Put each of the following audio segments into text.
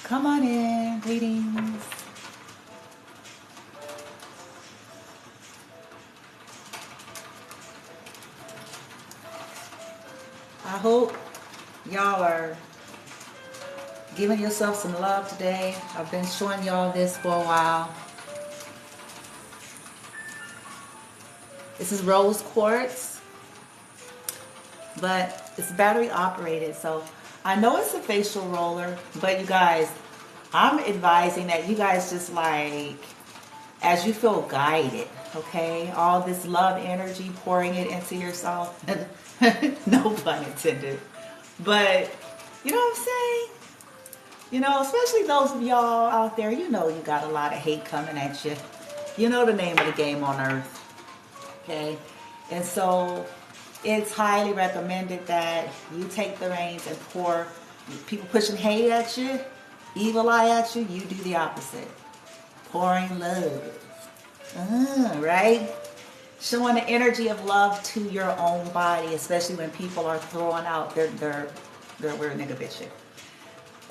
Come on in. Greetings. I hope y'all are giving yourself some love today. I've been showing y'all this for a while. This is rose quartz, but it's battery operated. So I know it's a facial roller, but you guys, I'm advising that you guys just like, as you feel guided, okay? All this love energy, pouring it into yourself. No pun intended. But you know what I'm saying? You know, especially those of y'all out there, you know you got a lot of hate coming at you. You know the name of the game on earth. Okay? And so it's highly recommended that you take the reins and pour. People pushing hate at you, evil eye at you, you do the opposite. Pouring love. Right? Showing the energy of love to your own body, especially when people are throwing out their weird nigga bitch shit.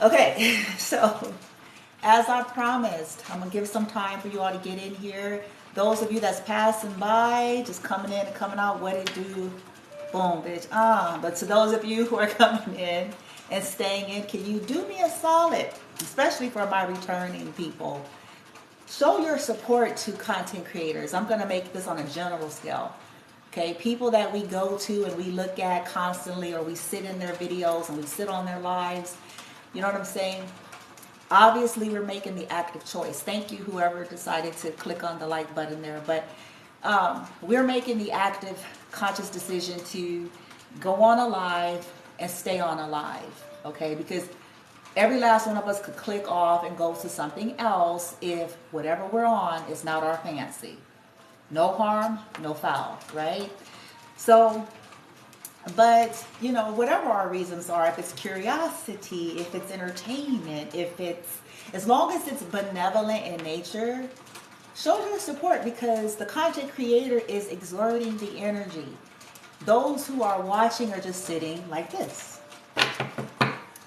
Okay, so as I promised, I'm gonna give some time for you all to get in here. Those of you that's passing by, just coming in and coming out, what it do? Boom, bitch. But to those of you who are coming in and staying in, can you do me a solid, especially for my returning people? Show your support to content creators. I'm gonna make this on a general scale. Okay, people that we go to and we look at constantly, or we sit in their videos and we sit on their lives. You know what I'm saying? Obviously, we're making the active choice. Thank you, whoever decided to click on the like button there. But we're making the active, conscious decision to go on a live and stay on a live. Okay? Because every last one of us could click off and go to something else if whatever we're on is not our fancy. No harm, no foul, right? So, but, you know, whatever our reasons are, if it's curiosity, if it's entertainment, if it's, as long as it's benevolent in nature, show your support, because the content creator is exerting the energy. Those who are watching are just sitting like this.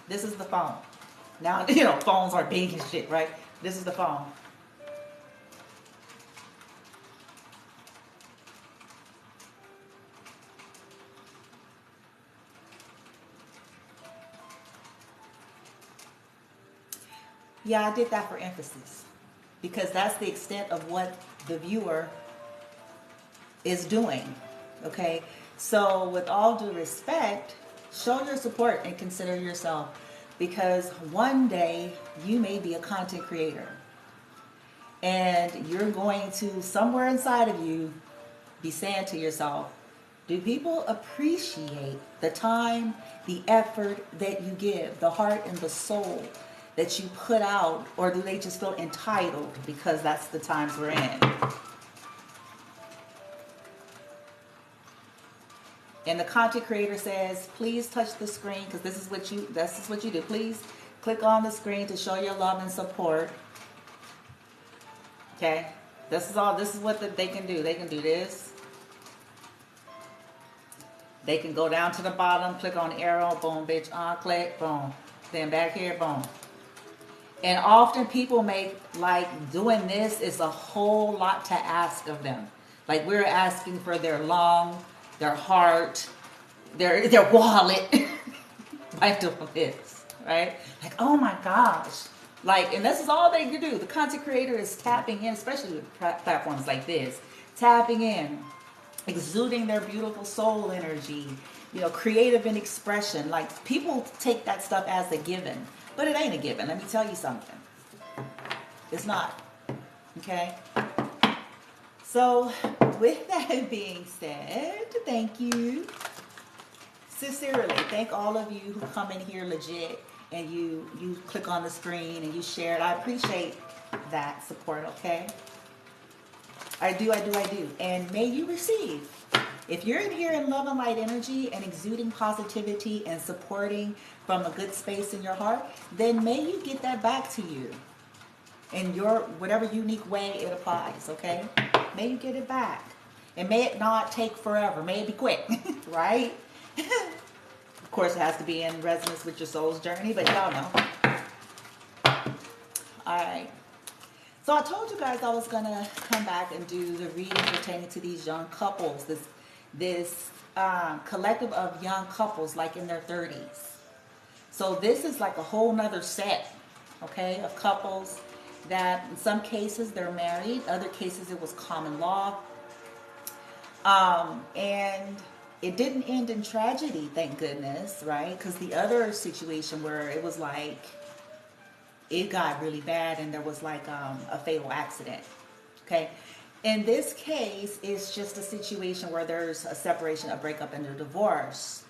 This is the phone. Now, you know, phones are big and shit, right? This is the phone. Yeah, I did that for emphasis, because that's the extent of what the viewer is doing. Okay, so with all due respect, show your support and consider yourself, because one day you may be a content creator and you're going to, somewhere inside of you, be saying to yourself, do people appreciate the time, the effort that you give, the heart and the soul that you put out, or do they just feel entitled because that's the times we're in? And the content creator says, please touch the screen, because this is what you do. Please click on the screen to show your love and support. Okay? This is what they can do. They can do this. They can go down to the bottom, click on the arrow, boom, bitch, click, boom. Then back here, boom. And often people make, like, doing this is a whole lot to ask of them. Like, we're asking for their lung, their heart, their wallet by doing this, right? Like, oh my gosh. Like, and this is all they can do. The content creator is tapping in, especially with platforms like this, tapping in, exuding their beautiful soul energy, you know, creative in expression. Like, people take that stuff as a given. But it ain't a given. Let me tell you something. It's not. Okay? So, with that being said, thank you. Sincerely, thank all of you who come in here legit and you click on the screen and you share it. I appreciate that support, okay? I do. And may you receive. If you're in here in love and light energy and exuding positivity and supporting from a good space in your heart, then may you get that back to you in your whatever unique way it applies, okay? May you get it back. And may it not take forever. May it be quick, right? Of course, it has to be in resonance with your soul's journey, but y'all know. All right. So I told you guys I was gonna come back and do the reading pertaining to these young couples. This collective of young couples, like in their 30s. So this is like a whole nother set, okay, of couples that in some cases they're married, other cases it was common law, and it didn't end in tragedy, thank goodness, right? Because the other situation where it was like it got really bad and there was like a fatal accident. Okay. In this case, it's just a situation where there's a separation, a breakup, and a divorce.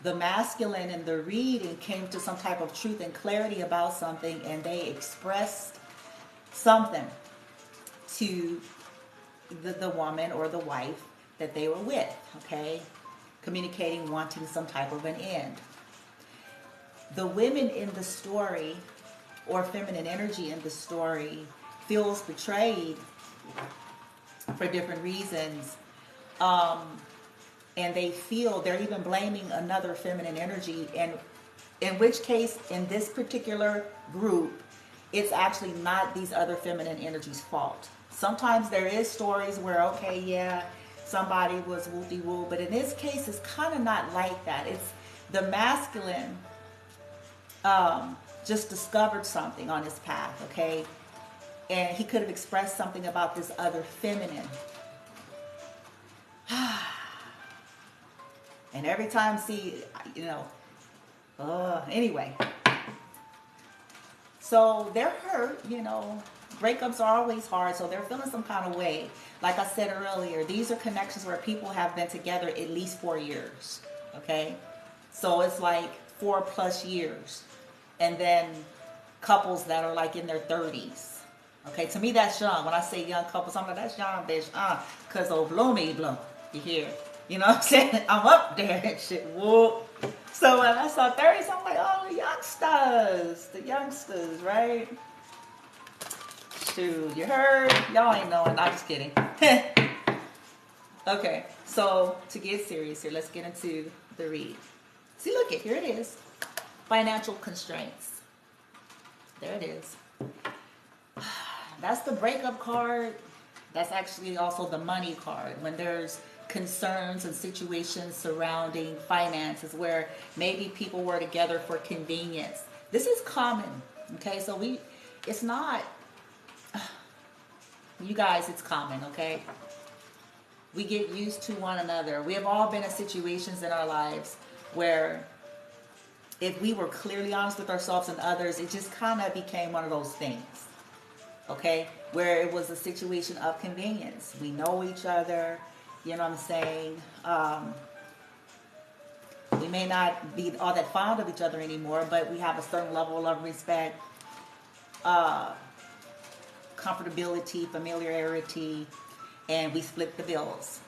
The masculine in the reading came to some type of truth and clarity about something, and they expressed something to the woman or the wife that they were with, okay? Communicating, wanting some type of an end. The women in the story, or feminine energy in the story, feels betrayed for different reasons, and they feel they're even blaming another feminine energy, and in which case in this particular group it's actually not these other feminine energies' fault. Sometimes there is stories where, okay, yeah, somebody was woo-de-woo, but in this case it's kind of not like that. It's the masculine just discovered something on his path, okay? And he could have expressed something about this other feminine. And every time, see, you know, anyway. So they're hurt, you know. Breakups are always hard, so they're feeling some kind of way. Like I said earlier, these are connections where people have been together at least 4 years, okay? So it's like 4+ years. And then couples that are like in their 30s. Okay, to me that's young. When I say young couples, I'm like, that's young, bitch. Because old bloomy bloom, you hear? You know what I'm saying? I'm up there and shit. Whoop. So when I saw 30s, I'm like, oh, the youngsters, right? Shoot, you heard? Y'all ain't knowing. I'm just kidding. Okay, so to get serious here, let's get into the read. See, look it, here it is. Financial constraints. There it is. That's the breakup card. That's actually also the money card. When there's concerns and situations surrounding finances where maybe people were together for convenience. This is common. Okay, so it's not, you guys, it's common, okay? We get used to one another. We have all been in situations in our lives where if we were clearly honest with ourselves and others, it just kind of became one of those things, okay? Where it was a situation of convenience. We know each other, you know what I'm saying? We may not be all that fond of each other anymore, but we have a certain level of respect, comfortability, familiarity, and we split the bills,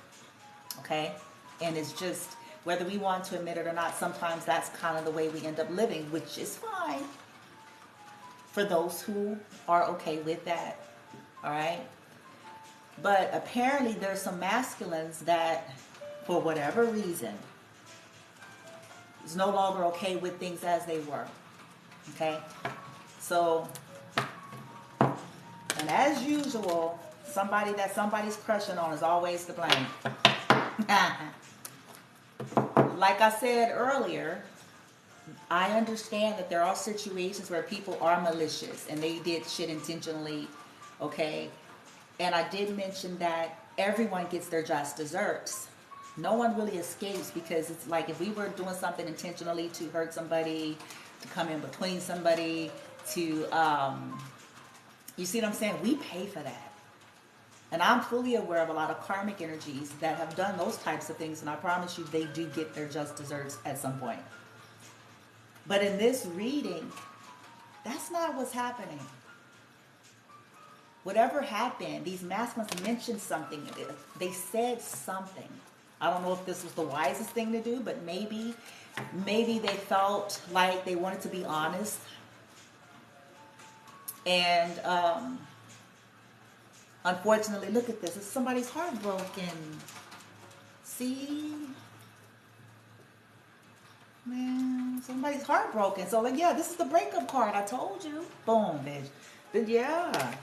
okay? And it's just, whether we want to admit it or not, sometimes that's kind of the way we end up living, which is fine for those who are okay with that, all right? But apparently there's some masculines that, for whatever reason, is no longer okay with things as they were, okay? So, and as usual, somebody that somebody's crushing on is always to blame. Like I said earlier, I understand that there are situations where people are malicious and they did shit intentionally, okay? And I did mention that everyone gets their just desserts. No one really escapes, because it's like if we were doing something intentionally to hurt somebody, to come in between somebody, to, you see what I'm saying? We pay for that. And I'm fully aware of a lot of karmic energies that have done those types of things, and I promise you they do get their just desserts at some point. But in this reading, that's not what's happening. Whatever happened, these masculines mentioned something. They said something. I don't know if this was the wisest thing to do, but maybe they felt like they wanted to be honest. And unfortunately, look at this. It's somebody's heart broken. See? Man, somebody's heartbroken. So like, yeah, this is the breakup card. I told you. Boom, bitch. Then yeah.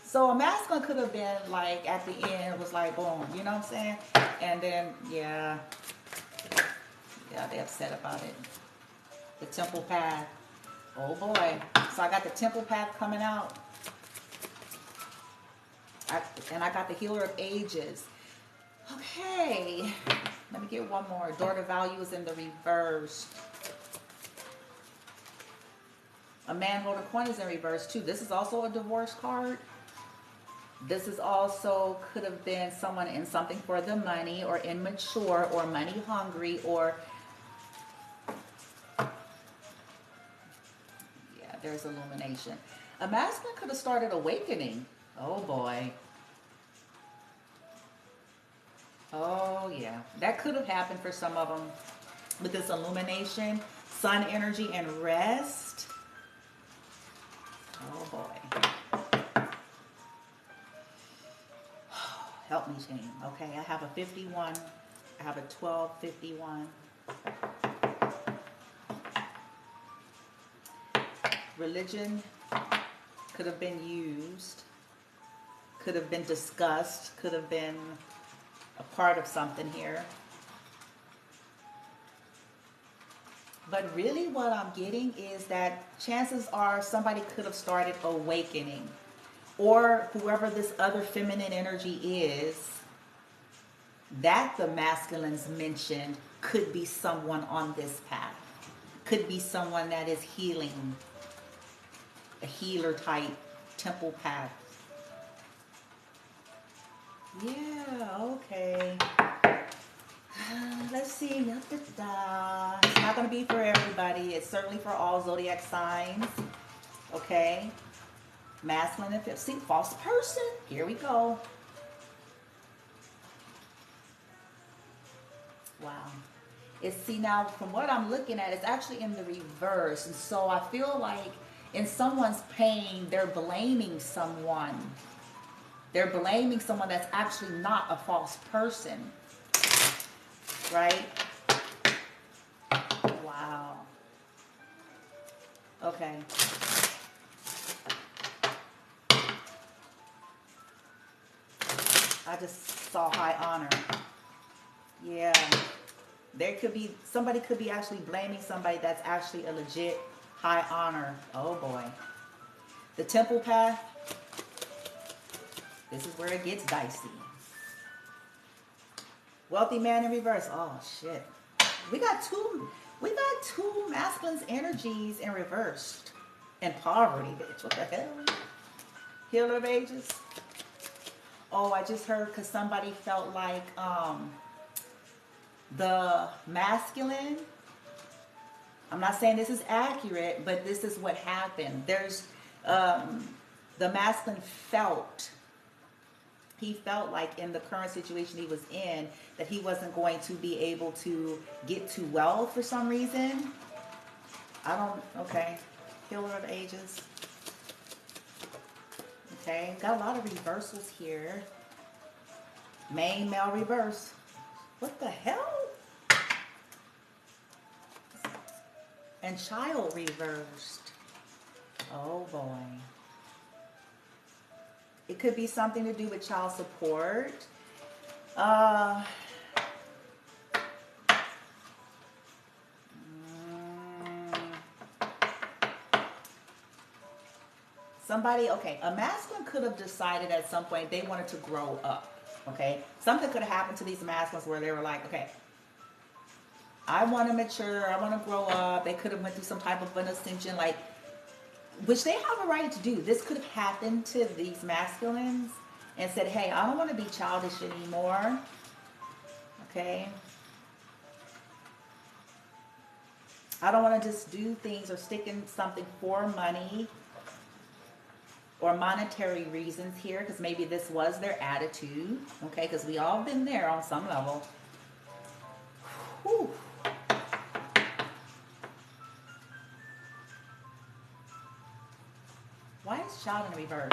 So a masculine could have been like at the end was like boom, you know what I'm saying? And then yeah, they upset about it. The temple path. Oh boy. So I got the temple path coming out. And I got the healer of ages. Okay. Let me get one more. Daughter value is in the reverse. A man holding coin is in reverse too. This is also a divorce card. This is also could have been someone in something for the money or immature or money hungry or yeah, there's illumination. A masculine could have started awakening. Oh boy. Oh yeah, that could have happened for some of them with this illumination, sun energy, and rest. Oh boy. Help me, team. Okay, I have a 51. I have a 1251. Religion could have been used, could have been discussed, could have been a part of something here. But really what I'm getting is that chances are somebody could have started awakening. Or whoever this other feminine energy is, that the masculines mentioned could be someone on this path. Could be someone that is healing. A healer type temple path. Yeah, okay. Let's see. It's not going to be for everybody. It's certainly for all zodiac signs. Okay. Masculine and feminine. See, false person. Here we go. Wow. See, now from what I'm looking at, it's actually in the reverse. And so I feel like in someone's pain, they're blaming someone. They're blaming someone that's actually not a false person. Right? Wow. Okay. I just saw high honor. Yeah. There could be, somebody could be actually blaming somebody that's actually a legit high honor. Oh boy. The temple path. This is where it gets dicey. Wealthy man in reverse. Oh shit. We got two masculine energies in reverse. And poverty, bitch. What the hell? Healer of ages. Oh, I just heard because somebody felt like the masculine, I'm not saying this is accurate, but this is what happened. There's the masculine he felt like in the current situation he was in that he wasn't going to be able to get to wealth for some reason. Okay. Healer of ages. Okay, got a lot of reversals here. Main male reverse. What the hell? And child reversed. Oh boy. It could be something to do with child support. Somebody, okay, a masculine could have decided at some point they wanted to grow up, okay? Something could have happened to these masculines where they were like, okay, I want to mature, I want to grow up. They could have went through some type of an ascension, like, which they have a right to do. This could have happened to these masculines and said, hey, I don't want to be childish anymore, okay? I don't want to just do things or stick in something for money or monetary reasons here, because maybe this was their attitude, okay? Because we all been there on some level. Whew. Why is child in reverse?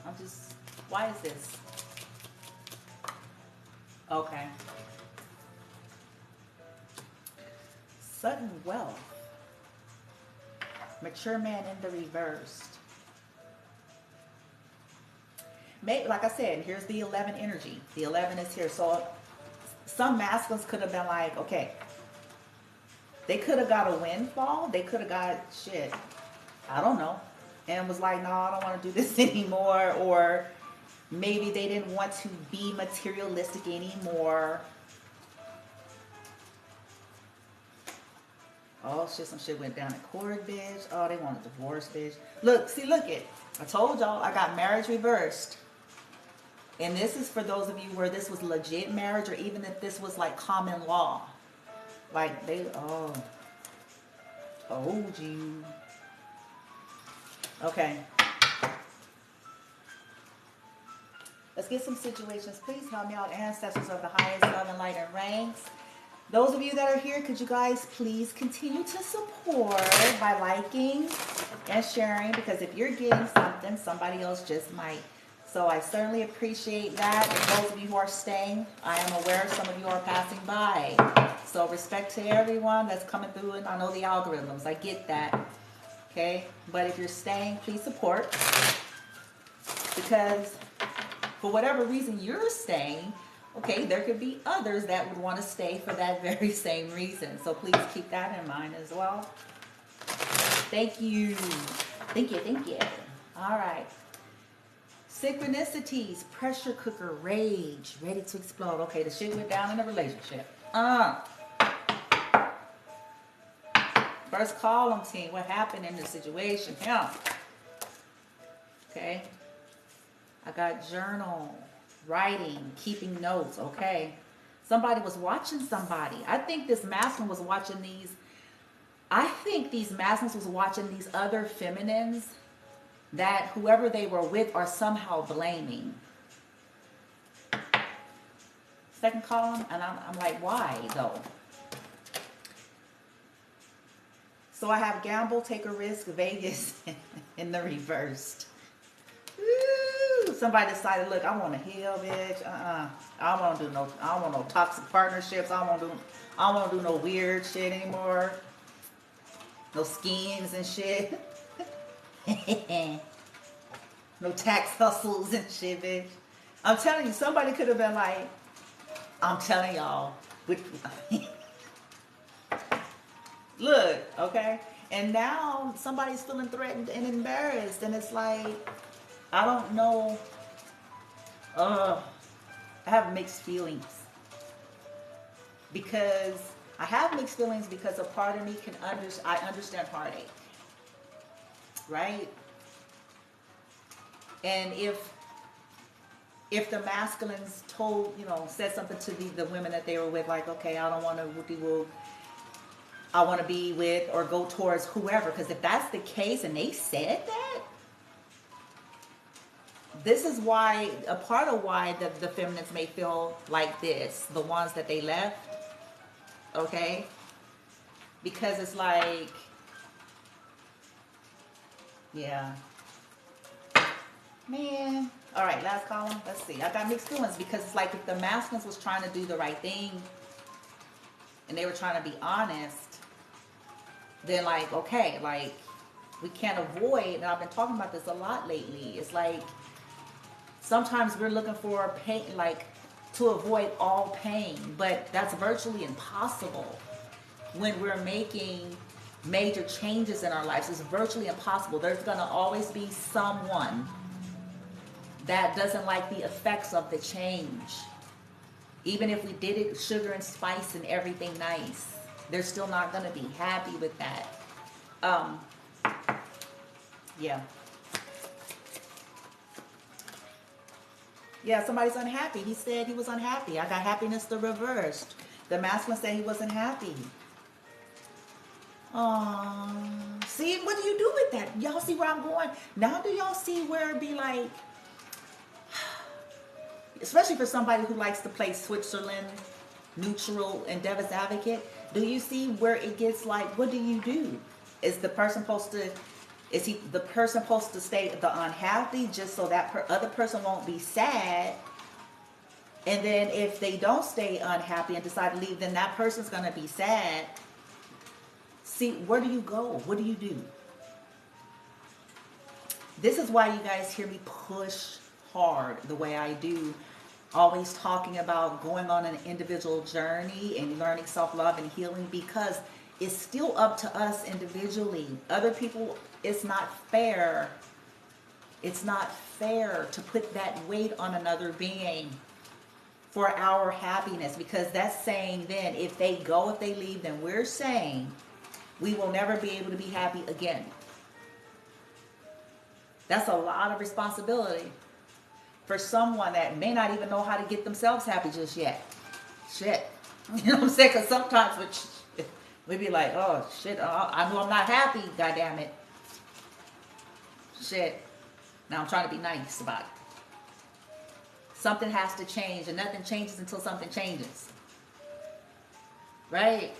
I'm just, why is this? Okay. Sudden wealth. Mature man in the reversed. Maybe, like I said, here's the 11 energy. The 11 is here. So some masculines could have been like, okay, they could have got a windfall. They could have got shit, I don't know, and was like, no, I don't want to do this anymore. Or maybe they didn't want to be materialistic anymore. Oh shit, some shit went down in court, bitch. Oh, they want a divorce, bitch. Look, see, look it. I told y'all I got marriage reversed. And this is for those of you where this was legit marriage, or even if this was like common law. Like they, oh, told you. Okay. Let's get some situations. Please help me out, ancestors of the highest love and light and ranks. Those of you that are here, could you guys please continue to support by liking and sharing? Because if you're getting something, somebody else just might. So I certainly appreciate that. And those of you who are staying, I am aware some of you are passing by. So respect to everyone that's coming through. And I know the algorithms. I get that. Okay? But if you're staying, please support. Because for whatever reason you're staying, okay, there could be others that would want to stay for that very same reason. So please keep that in mind as well. Thank you. Thank you. Thank you. All right. Synchronicities, pressure cooker, rage, ready to explode. Okay, the shit went down in a relationship. First column team, what happened in the situation? Yeah. Okay. I got journal, writing, keeping notes. Okay. Somebody was watching somebody. I think this masculine was watching these. I think these masculines was watching these other feminines that whoever they were with are somehow blaming. Second column, and I'm like, why though? So I have gamble, take a risk, Vegas in the reversed. Woo! Somebody decided, look, I want to heal, bitch. I don't want to do no. I don't want no toxic partnerships. I don't want to do no weird shit anymore. No schemes and shit. No tax hustles and shit, bitch. I'm telling you, somebody could have been like, I'm telling y'all. Look, okay? And now somebody's feeling threatened and embarrassed. And it's like, I don't know. I have mixed feelings. Because I have mixed feelings because a part of me I understand heartache. Right? And if the masculines told, said something to the women that they were with, like, okay, I don't want to I want to be with or go towards whoever. Because if that's the case and they said that, this is why, a part of why the feminines may feel like this, the ones that they left, okay? Because it's like, yeah. Man. All right, last column. Let's see. I got mixed feelings because it's like if the masculines was trying to do the right thing and they were trying to be honest, then like, okay, like we can't avoid, and I've been talking about this a lot lately, it's like sometimes we're looking for pain, like to avoid all pain, but that's virtually impossible when we're making major changes in our lives. It's virtually impossible. There's going to always be someone that doesn't like the effects of the change. Even if we did it sugar and spice and everything nice, they're still not going to be happy with that. Yeah. Yeah, somebody's unhappy. He said he was unhappy. I got happiness the reversed. The masculine said he wasn't happy. See, what do you do with that? Y'all see where I'm going? Now do y'all see where it'd be like, especially for somebody who likes to play Switzerland, neutral, and devil's advocate, do you see where it gets like, what do you do? Is the person supposed to stay the unhappy just so that other person won't be sad? And then if they don't stay unhappy and decide to leave, then that person's going to be sad. See, where do you go? What do you do? This is why you guys hear me push hard the way I do, always talking about going on an individual journey and learning self-love and healing, because it's still up to us individually. Other people, it's not fair. It's not fair to put that weight on another being for our happiness, because that's saying then if they go, if they leave, then we're saying we will never be able to be happy again. That's a lot of responsibility for someone that may not even know how to get themselves happy just yet. Shit. You know what I'm saying? Because sometimes we be like, oh, shit, I know I'm not happy, goddammit. Shit. Now I'm trying to be nice about it. Something has to change, and nothing changes until something changes. Right?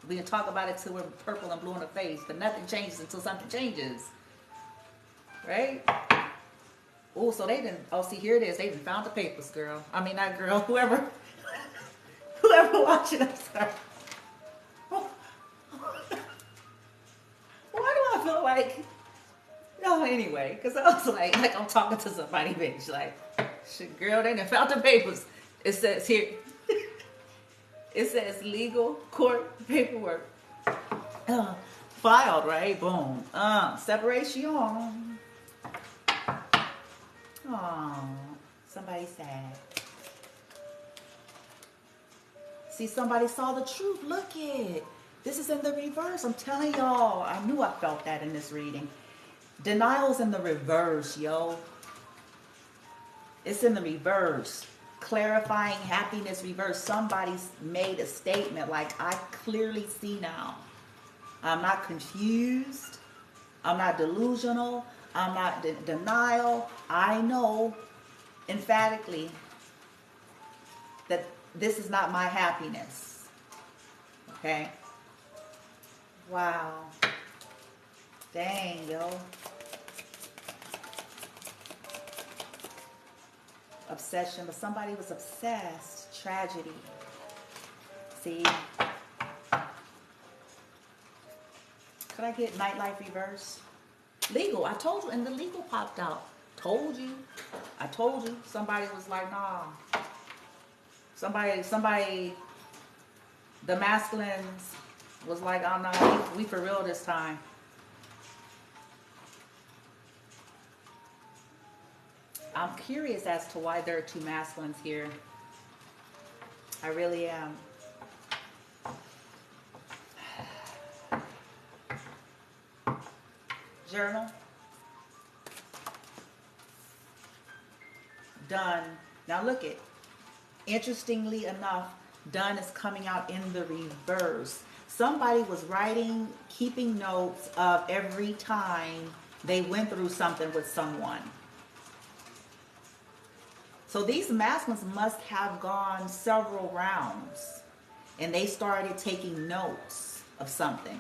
We can talk about it till we're purple and blue in the face, but nothing changes until something changes. Right? Oh, so they didn't, oh, see, here it is. They didn't found the papers, girl. I mean, not girl, whoever watching, I'm sorry. Why do I feel like, no, anyway, because I was like I'm talking to somebody, bitch, like, shit, girl, they done found the papers. It says here, it says legal court paperwork filed, right? Boom. Separation. Oh, somebody sad. See, somebody saw the truth. Look it. This is in the reverse. I'm telling y'all. I knew I felt that in this reading. Denial's in the reverse, yo. It's in the reverse. Clarifying happiness reverse. Somebody's made a statement like, I clearly see now. I'm not confused. I'm not delusional. I'm not denial. I know emphatically that this is not my happiness. Okay? Wow. Dang, yo. Obsession, but somebody was obsessed. Tragedy. See? Could I get nightlife reverse? Legal. I told you, and the legal popped out. Told you. I told you. Somebody was like, nah. Somebody, the masculines was like, oh no, we for real this time. I'm curious as to why there are two masculines here. I really am. Journal. Done. Now look it. Interestingly enough, done is coming out in the reverse. Somebody was writing, keeping notes of every time they went through something with someone. So these masculines must have gone several rounds and they started taking notes of something.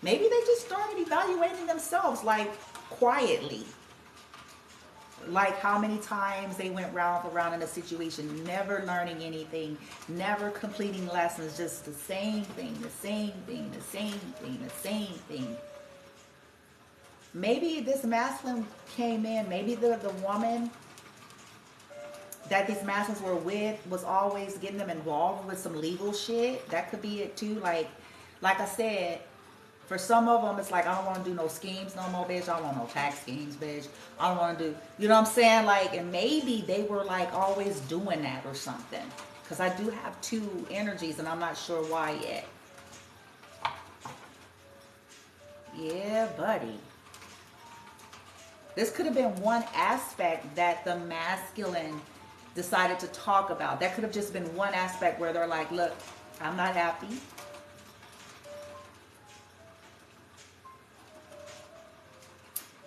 Maybe they just started evaluating themselves, like quietly. Like how many times they went round for round in a situation, never learning anything, never completing lessons, just the same thing, the same thing, the same thing, the same thing. Maybe this masculine came in, maybe the woman that these masculines were with was always getting them involved with some legal shit. That could be it too. Like I said, for some of them, it's like, I don't want to do no schemes no more, bitch. I don't want no tax schemes, bitch. I don't want to do, you know what I'm saying? Like, and maybe they were like always doing that or something. Because I do have two energies and I'm not sure why yet. Yeah, buddy. This could have been one aspect that the masculine decided to talk about. That could have just been one aspect where they're like, look, I'm not happy.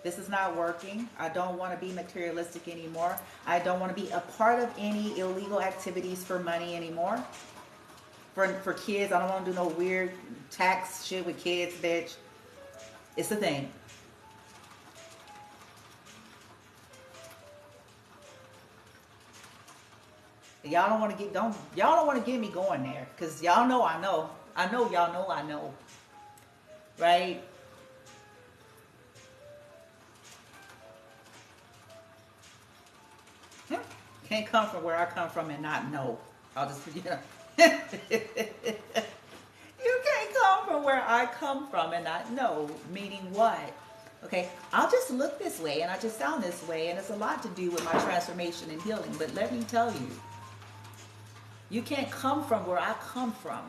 This is not working. I don't want to be materialistic anymore. I don't want to be a part of any illegal activities for money anymore. For kids, I don't want to do no weird tax shit with kids, bitch. It's a thing. Y'all don't want to y'all don't want to get me going there, because y'all know I know. I know y'all know I know. right? Can't come from where I come from and not know. I'll just, you know. You can't come from where I come from and not know. Meaning what? Okay, I'll just look this way and I just sound this way, and it's a lot to do with my transformation and healing. But let me tell you, you can't come from where I come from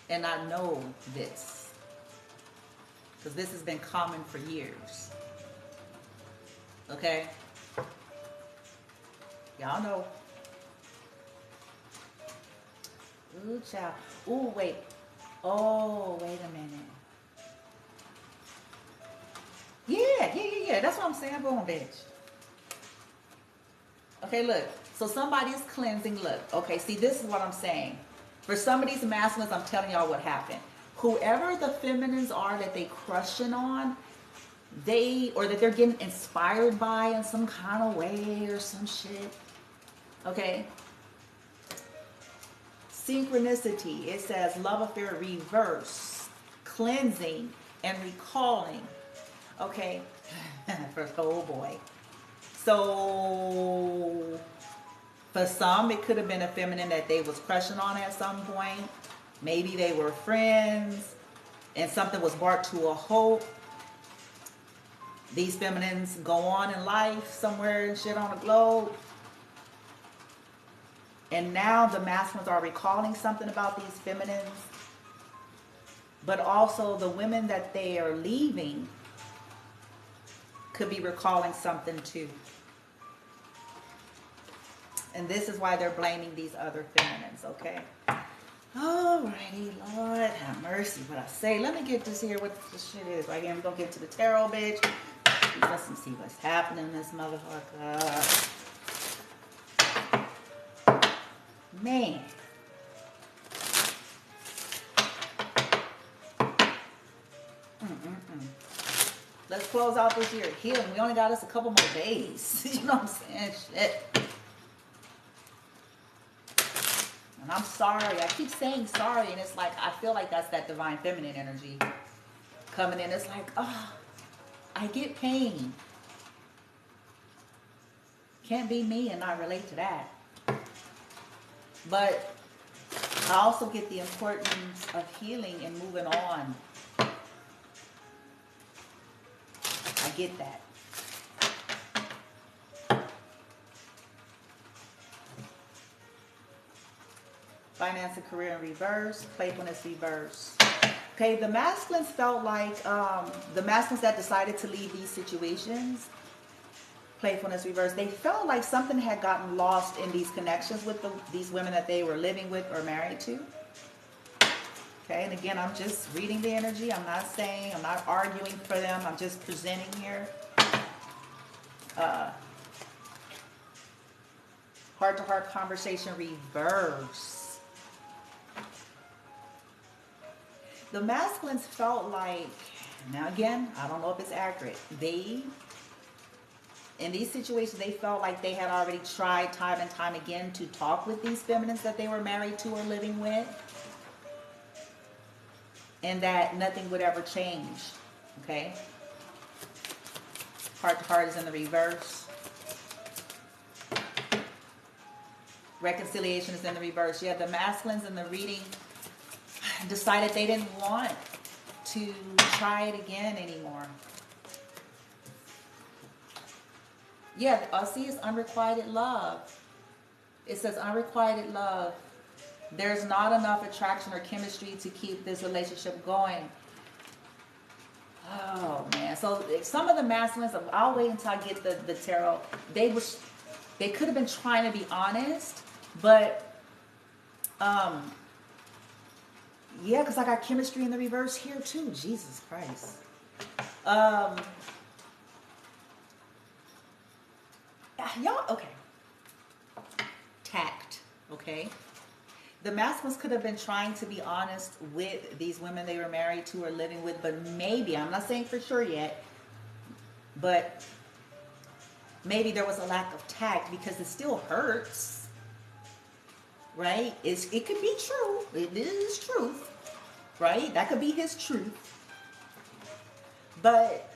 and not know this. Because this has been common for years. Okay? Y'all know. Ooh, child. Ooh, wait. Oh, wait a minute. Yeah. That's what I'm saying. Boom, bitch. Okay, look. So somebody's cleansing. Look. Okay, see, this is what I'm saying. For some of these masculines, I'm telling y'all what happened. Whoever the feminines are that they crushing on, or that they're getting inspired by in some kind of way or some shit. Okay? Synchronicity. It says love affair reverse, cleansing, and recalling. Okay? Oh boy. So for some, it could have been a feminine that they was crushing on at some point. Maybe they were friends and something was brought to a halt. These feminines go on in life somewhere and shit on the globe. And now the masculines are recalling something about these feminines. But also the women that they are leaving could be recalling something too. And this is why they're blaming these other feminines, okay? Alrighty, Lord have mercy. What I say, let me get this here, what this shit is right here. I'm gonna get to the tarot, bitch. Let's see what's happening in this motherfucker. Man. Let's close out this year healing. We only got us a couple more days. You know what I'm saying? Shit. And I'm sorry. I keep saying sorry, and it's like, I feel like that's that divine feminine energy coming in. It's like, oh, I get pain. Can't be me and not relate to that. But I also get the importance of healing and moving on. I get that. Finance and career in reverse, playfulness reverse. Okay, the masculines felt like, the masculines that decided to leave these situations, playfulness reverse, they felt like something had gotten lost in these connections with these women that they were living with or married to. Okay, and again, I'm just reading the energy. I'm not saying, I'm not arguing for them. I'm just presenting here. Heart-to-heart conversation reverse. The masculines felt like, now again, I don't know if it's accurate. In these situations, they felt like they had already tried time and time again to talk with these feminines that they were married to or living with. And that nothing would ever change. Okay? Heart to heart is in the reverse. Reconciliation is in the reverse. Yeah, the masculines in the reading decided they didn't want to try it again anymore. Yeah, see, it's unrequited love. It says unrequited love. There's not enough attraction or chemistry to keep this relationship going. Oh, man. So some of the masculines, I'll wait until I get the tarot. They could have been trying to be honest, but, yeah, because I got chemistry in the reverse here too. Jesus Christ. Y'all, okay. Tact, okay? The masculines could have been trying to be honest with these women they were married to or living with, but maybe, I'm not saying for sure yet, but maybe there was a lack of tact because it still hurts, right? It could be true. It is truth. right? That could be his truth. But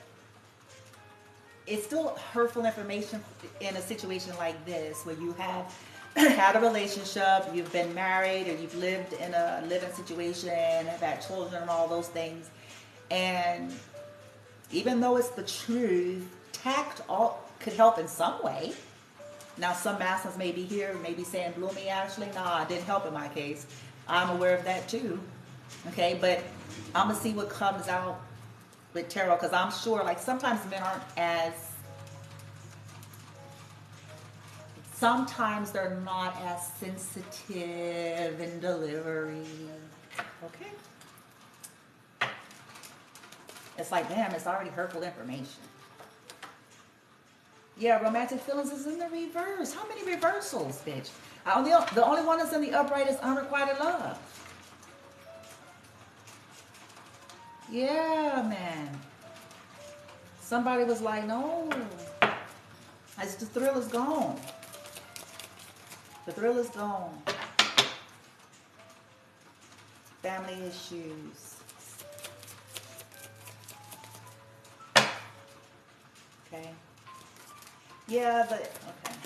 it's still hurtful information in a situation like this, where you have had a relationship, you've been married, or you've lived in a living situation, have had children and all those things. And even though it's the truth, tact could help in some way. Now, some masculines may be here, maybe saying, Bloomy, Ashley, nah, it didn't help in my case. I'm aware of that too. Okay, but I'm going to see what comes out with tarot, because I'm sure, like, sometimes men aren't as, sometimes they're not as sensitive in delivery. Okay? It's like, damn, it's already hurtful information. Yeah, romantic feelings is in the reverse. How many reversals, bitch? The only one that's in the upright is unrequited love. Yeah, man. Somebody was like, no. The thrill is gone. The thrill is gone. Family issues. Okay. Yeah, but, okay.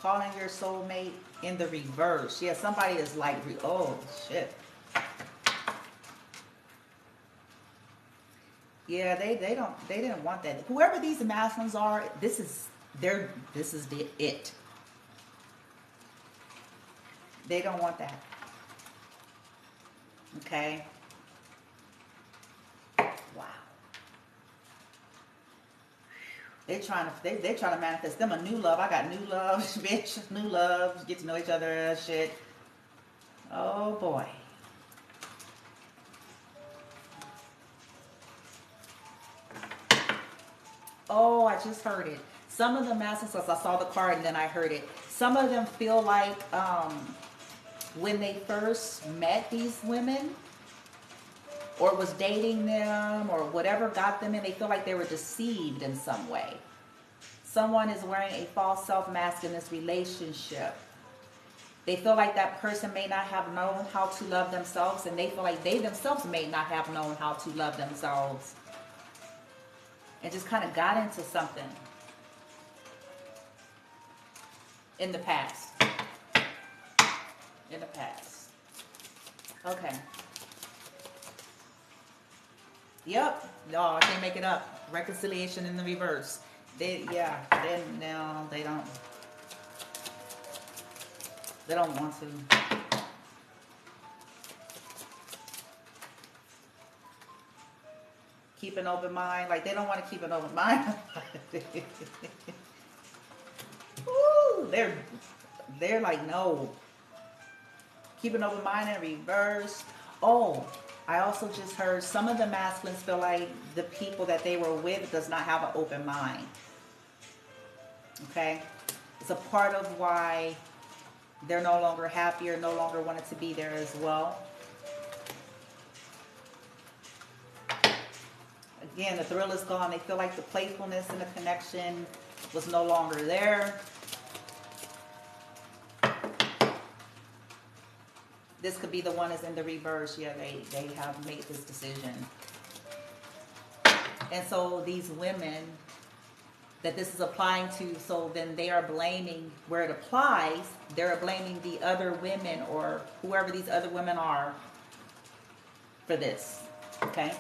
Calling your soulmate in the reverse. Yeah, somebody is like, oh, shit. Yeah, they didn't want that. Whoever these masculines are, this is it. They don't want that. Okay. Wow. They're trying to manifest them a new love. I got new love, bitch. New love. Get to know each other. Shit. Oh boy. Oh, I just heard it. Some of the masses, I saw the card and then I heard it. Some of them feel like when they first met these women, or was dating them, or whatever got them in, they feel like they were deceived in some way. Someone is wearing a false self-mask in this relationship. They feel like that person may not have known how to love themselves, and they feel like they themselves may not have known how to love themselves. And just kind of got into something in the past. In the past. Okay. Yep. No, I can't make it up. Reconciliation in the reverse. They don't want to. Keep an open mind. Like, they don't want to keep an open mind. Ooh, they're like, no. Keep an open mind in reverse. Oh, I also just heard some of the masculines feel like the people that they were with does not have an open mind. Okay? It's a part of why they're no longer happy or no longer wanted to be there as well. Again, the thrill is gone. They feel like the playfulness and the connection was no longer there. This could be the one that's in the reverse. Yeah, they have made this decision. And so these women that this is applying to, so then they are blaming, where it applies, they're blaming the other women or whoever these other women are for this. Okay?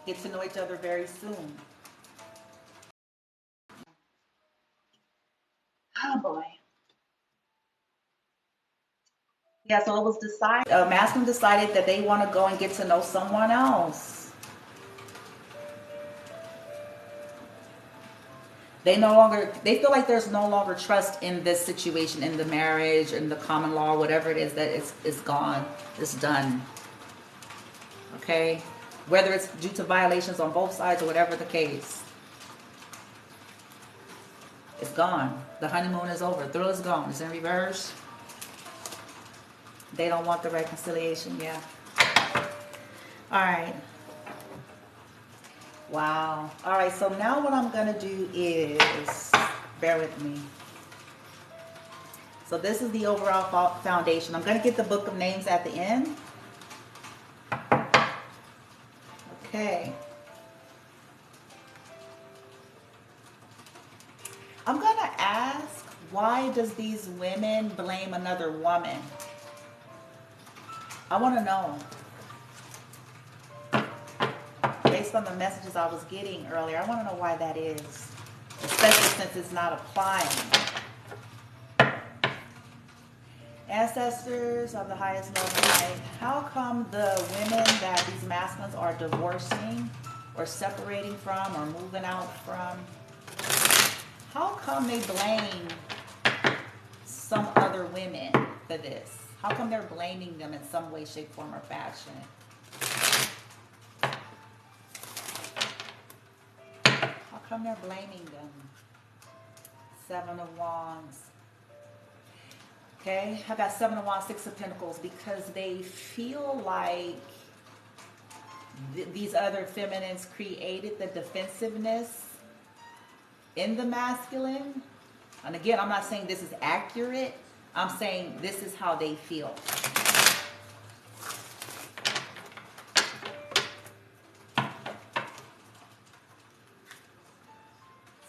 Get to know each other very soon. Oh boy. Yeah, so it was decided, masculine decided that they want to go and get to know someone else. They feel like there's no longer trust in this situation, in the marriage, in the common law, whatever it is, that it's gone, it's done. Okay? Whether it's due to violations on both sides or whatever the case. It's gone. The honeymoon is over. Thrill is gone. It's in reverse. They don't want the reconciliation, yeah. All right. Wow. All right, so now what I'm going to do is, bear with me. So this is the overall foundation. I'm going to get the book of names at the end. Okay. I'm going to ask, why does these women blame another woman? I want to know. Based on the messages I was getting earlier, I want to know why that is. Especially since it's not applying. Ancestors of the highest level light, how come the women that these masculines are divorcing or separating from or moving out from, how come they blame some other women for this? How come they're blaming them in some way, shape, form, or fashion? How come they're blaming them? Seven of Wands. Okay, I got Seven of Wands, Six of Pentacles, because they feel like these other feminines created the defensiveness in the masculine. And again, I'm not saying this is accurate. I'm saying this is how they feel.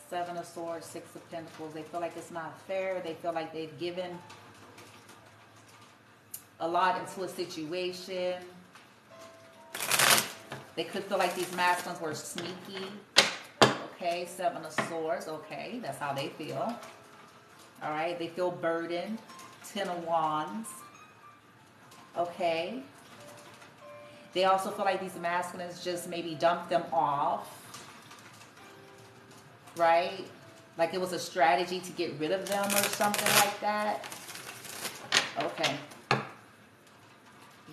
Seven of Swords, Six of Pentacles. They feel like it's not fair. They feel like they've given a lot into a situation. They could feel like these masculines were sneaky. Okay, Seven of Swords. Okay, that's how they feel. All right, they feel burdened. Ten of Wands. Okay. They also feel like these masculines just maybe dumped them off. Right? Like it was a strategy to get rid of them or something like that. Okay.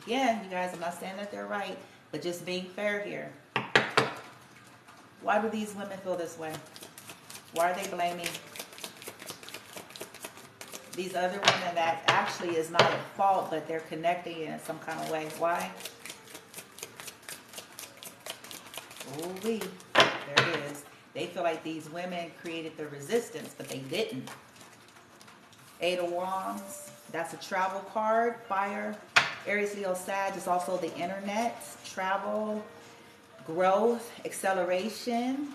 Again, you guys, I'm not saying that they're right, but just being fair here. Why do these women feel this way? Why are they blaming these other women that actually is not at fault, but they're connecting in some kind of way? Why? Ooh-wee. There it is. They feel like these women created the resistance, but they didn't. Eight of Wands. That's a travel card. Fire. Aries, Leo, Sag is also the internet. Travel. Growth. Acceleration.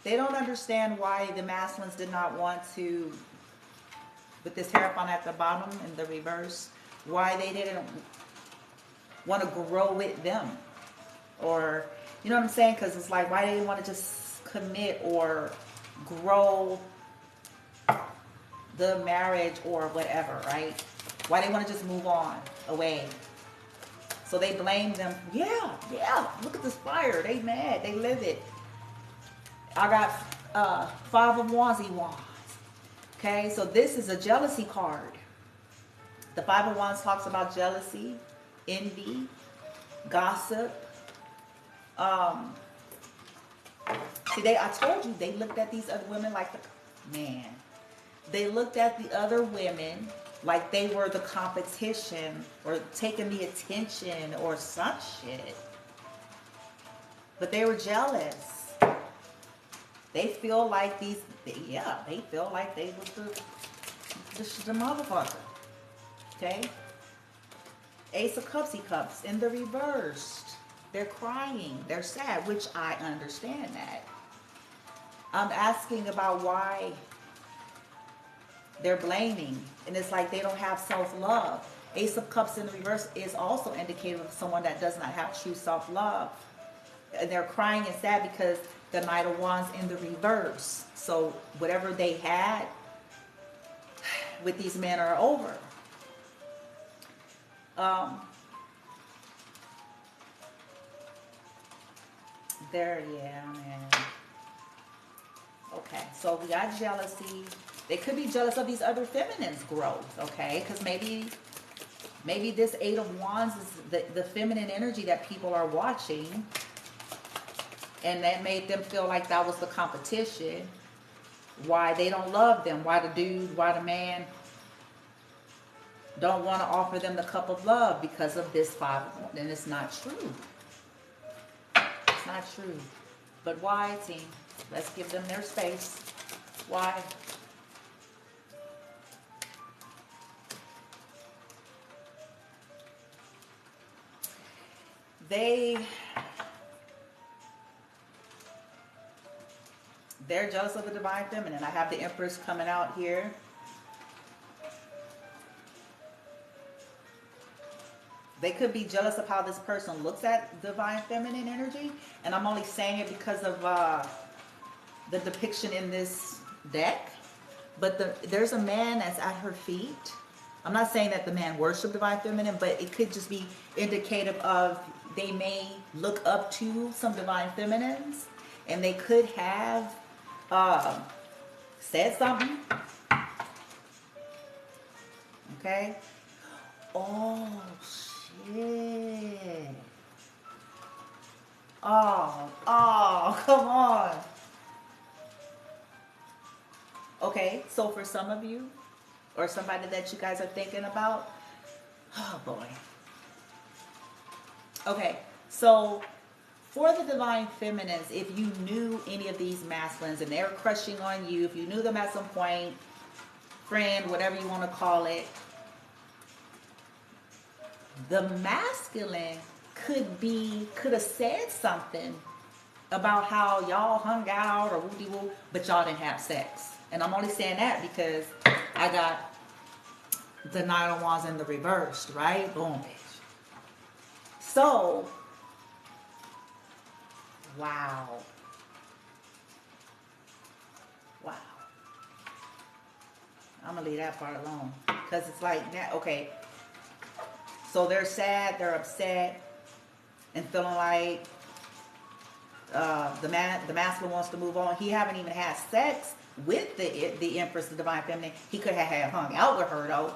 They don't understand why the masculines did not want to, with this Hierophant at the bottom in the reverse, why they didn't want to grow with them. Or, you know what I'm saying? Because it's like, why they didn't want to just commit or grow the marriage or whatever, right? Why they want to just move on, away. So they blame them. Yeah, look at this fire. They mad. They live it. I got Five of Wands. Okay, so this is a jealousy card. The Five of Wands talks about jealousy, envy, gossip. See, I told you, they looked at these other women like they looked at the other women like they were the competition or taking the attention or some shit. But they were jealous. They feel like they feel like they was the motherfucker. Okay? Ace of Cups in the reverse. They're crying. They're sad, which I understand that. I'm asking about why they're blaming. And it's like they don't have self-love. Ace of Cups in the reverse is also indicative of someone that does not have true self-love. And they're crying and sad because the Knight of Wands in the reverse. So whatever they had with these men are over. Man. Okay, so we got jealousy. They could be jealous of these other feminines' growth, okay? Because maybe this Eight of Wands is the feminine energy that people are watching. And that made them feel like that was the competition. Why they don't love them. Why the dude, why the man don't want to offer them the cup of love because of this 5 of Wands. And it's not true. It's not true. But why, team? Let's give them their space. Why? They're jealous of the divine feminine. I have the Empress coming out here. They could be jealous of how this person looks at divine feminine energy. And I'm only saying it because of the depiction in this deck. But there's a man that's at her feet. I'm not saying that the man worships divine feminine, but it could just be indicative of they may look up to some divine feminines. And they could have said something. Okay. Oh, shit. Oh, come on. Okay, so for some of you, or somebody that you guys are thinking about, oh boy. Okay, so for the divine feminines, if you knew any of these masculines and they're crushing on you, if you knew them at some point, friend, whatever you want to call it, the masculine could have said something about how y'all hung out or woo-de-woo, but y'all didn't have sex. And I'm only saying that because I got the Nine of Wands in the reversed, right? Boom, bitch. So, wow. Wow. I'm going to leave that part alone. Because it's like, that. Okay. So they're sad, they're upset, and feeling like the masculine wants to move on. He haven't even had sex with the Empress, the divine feminine. He could have hung out with her though.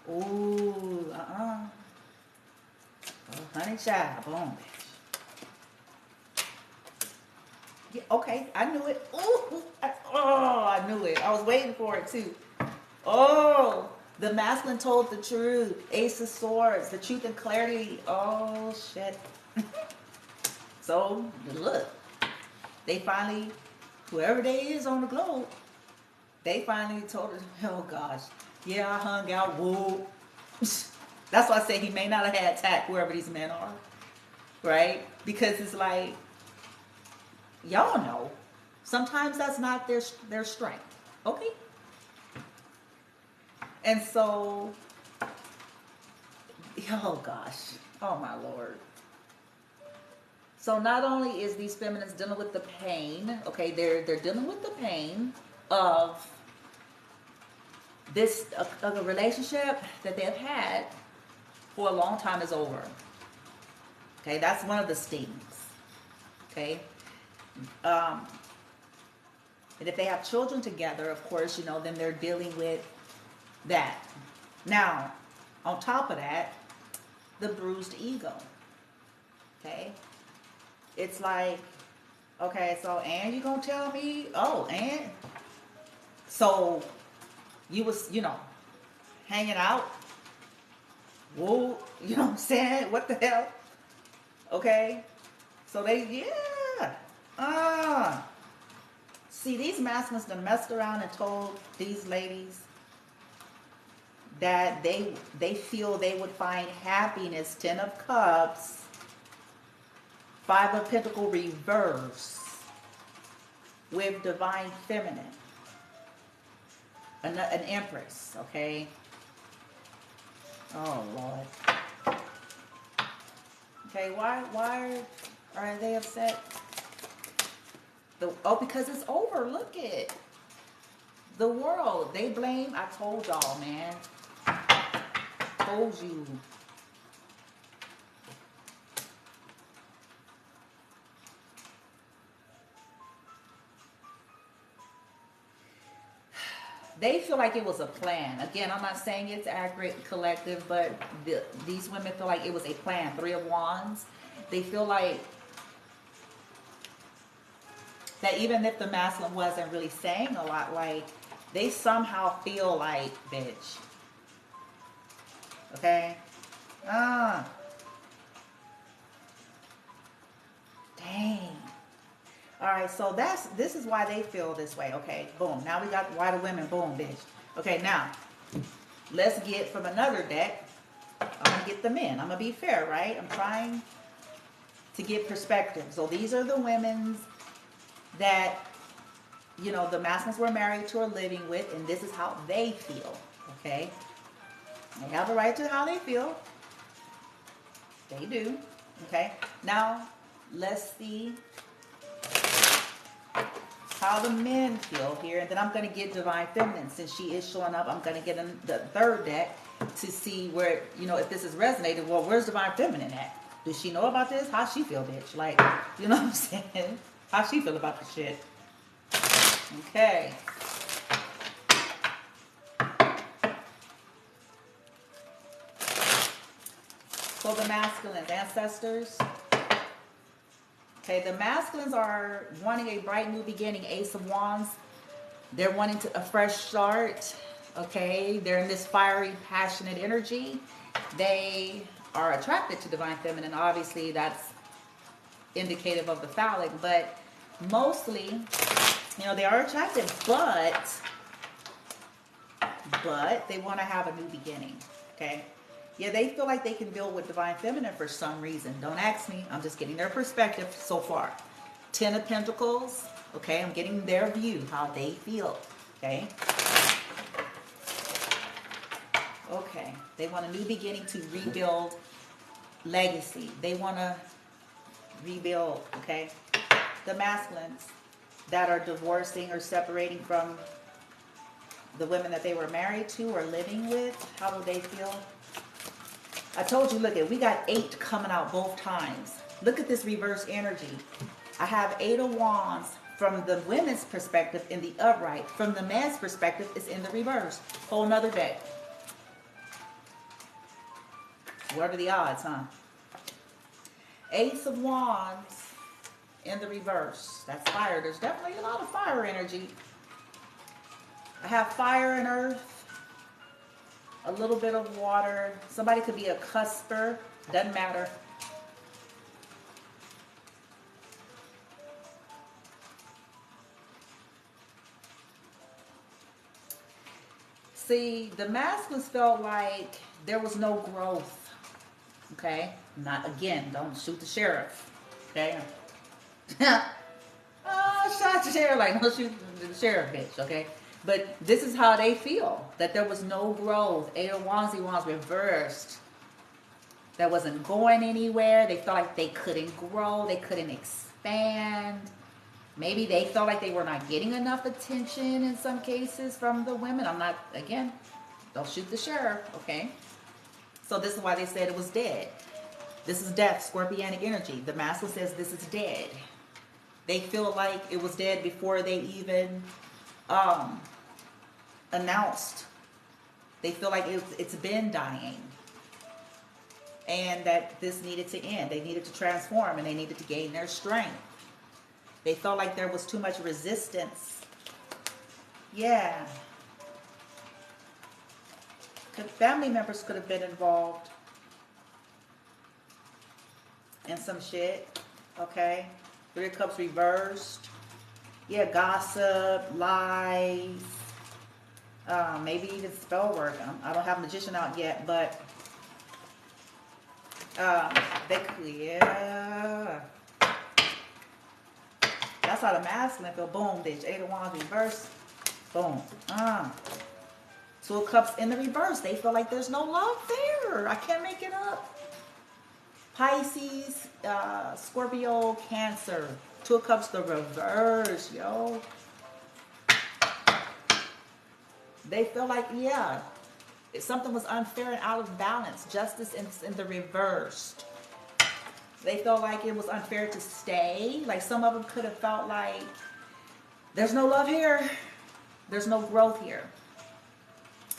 Ooh, Oh, honey child, boom, bitch. Yeah, okay, I knew it. Ooh, I knew it. I was waiting for it too. Oh, the masculine told the truth. Ace of Swords, the truth and clarity. Oh, shit. So, look. They finally, whoever they is on the globe, they finally told her, oh gosh, yeah, I hung out, whoa. That's why I say he may not have had tact, whoever these men are, right? Because it's like, y'all know, sometimes that's not their strength, okay? And so, oh gosh, oh my Lord. So not only is these feminines dealing with the pain, okay, they're dealing with the pain of this of a relationship that they have had for a long time is over. Okay, that's one of the stings. Okay, and if they have children together, of course, you know, then they're dealing with that. Now, on top of that, the bruised ego. Okay. It's like, okay, so, and you gonna tell me, oh, and? So, you was, you know, hanging out. Whoa, you know what I'm saying? What the hell? Okay? So they, yeah. See, these masculines done messed around and told these ladies that they feel they would find happiness, 10 of Cups, 5 of Pentacles reverse with divine feminine, an Empress, okay? Oh, Lord. Okay, why are they upset? Because it's over. Look it. The world, they blame. I told y'all, man. Told you. They feel like it was a plan. Again, I'm not saying it's accurate, collective, but these women feel like it was a plan. 3 of Wands. They feel like that even if the masculine wasn't really saying a lot, like They somehow feel like, bitch. Okay? Dang. Alright, so this is why they feel this way. Okay, boom. Now we got why the women, boom, bitch. Okay, now, let's get from another deck. I'm going to get the men. I'm going to be fair, right? I'm trying to get perspective. So these are the women that, you know, the masculines were married to or living with, and this is how they feel. Okay? They have a right to how they feel. They do. Okay? Now, let's see how the men feel here, and then I'm going to get Divine Feminine. Since she is showing up, I'm going to get in the third deck to see where, you know, if this is resonated. Well, where's Divine Feminine at? Does she know about this? How she feel, bitch? Like, you know what I'm saying? How she feel about the shit? Okay. So the masculines, ancestors. Okay, the masculines are wanting a bright new beginning, Ace of Wands. They're wanting a fresh start. Okay, they're in this fiery, passionate energy. They are attracted to Divine Feminine. Obviously, that's indicative of the phallic, but mostly, you know, they are attracted, but they want to have a new beginning. Okay. Yeah, they feel like they can build with Divine Feminine for some reason. Don't ask me. I'm just getting their perspective so far. 10 of Pentacles. Okay, I'm getting their view, how they feel. Okay. Okay. They want a new beginning to rebuild legacy. They want to rebuild. Okay. The masculines that are divorcing or separating from the women that they were married to or living with, how do they feel? I told you, look, we got 8 coming out both times. Look at this reverse energy. I have 8 of Wands from the women's perspective in the upright. From the man's perspective, it's in the reverse. Whole nother deck. What are the odds, huh? Ace of Wands in the reverse. That's fire. There's definitely a lot of fire energy. I have fire and earth. A little bit of water. Somebody could be a cusper. Doesn't matter. See, the masculines felt like there was no growth. Okay? Not again. Don't shoot the sheriff. Okay? Shot the sheriff. Like, don't shoot the sheriff, bitch. Okay? But this is how they feel, that there was no growth. 8 of Wands reversed. That wasn't going anywhere. They felt like they couldn't grow. They couldn't expand. Maybe they felt like they were not getting enough attention in some cases from the women. I'm not, again, don't shoot the sheriff, okay? So this is why they said it was dead. This is death, scorpionic energy. The masculine says this is dead. They feel like it was dead before they even announced. They feel like it's been dying, and that this needed to end. They needed to transform, and they needed to gain their strength. They felt like there was too much resistance. Yeah. Family members could have been involved in some shit. Okay. 3 of Cups reversed. Yeah, gossip, lies, maybe even spell work. I don't have Magician out yet, but yeah. That's how the masculine feel. Boom, bitch. 8 of Wands reverse. Boom. 2 of Cups in the reverse. They feel like there's no love there. I can't make it up. Pisces, Scorpio, Cancer. 2 of Cups, the reverse, yo. They feel like, yeah, if something was unfair and out of balance. Justice in the reverse. They felt like it was unfair to stay. Like some of them could have felt like there's no love here. There's no growth here.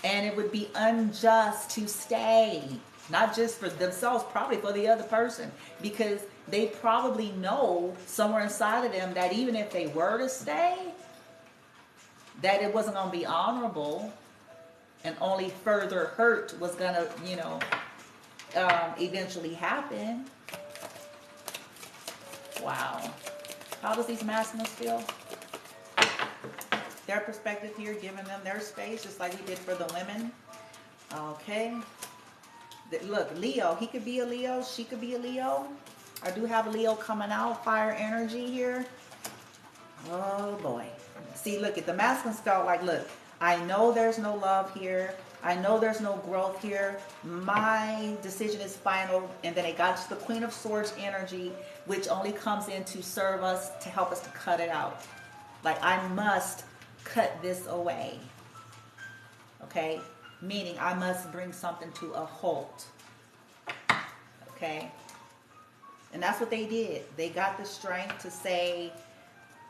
And it would be unjust to stay. Not just for themselves, probably for the other person. Because they probably know somewhere inside of them that even if they were to stay, that it wasn't going to be honorable, and only further hurt was going to, you know, eventually happen. Wow. How does these masculines feel? Their perspective here, giving them their space, just like we did for the women. Okay. Look, Leo, he could be a Leo, she could be a Leo. I do have a Leo coming out, fire energy here. Oh boy. See, look, at the masculines felt like, look, I know there's no love here. I know there's no growth here. My decision is final. And then it got to the Queen of Swords energy, which only comes in to serve us, to help us to cut it out. Like, I must cut this away. Okay? Meaning I must bring something to a halt. Okay? And that's what they did. They got the strength to say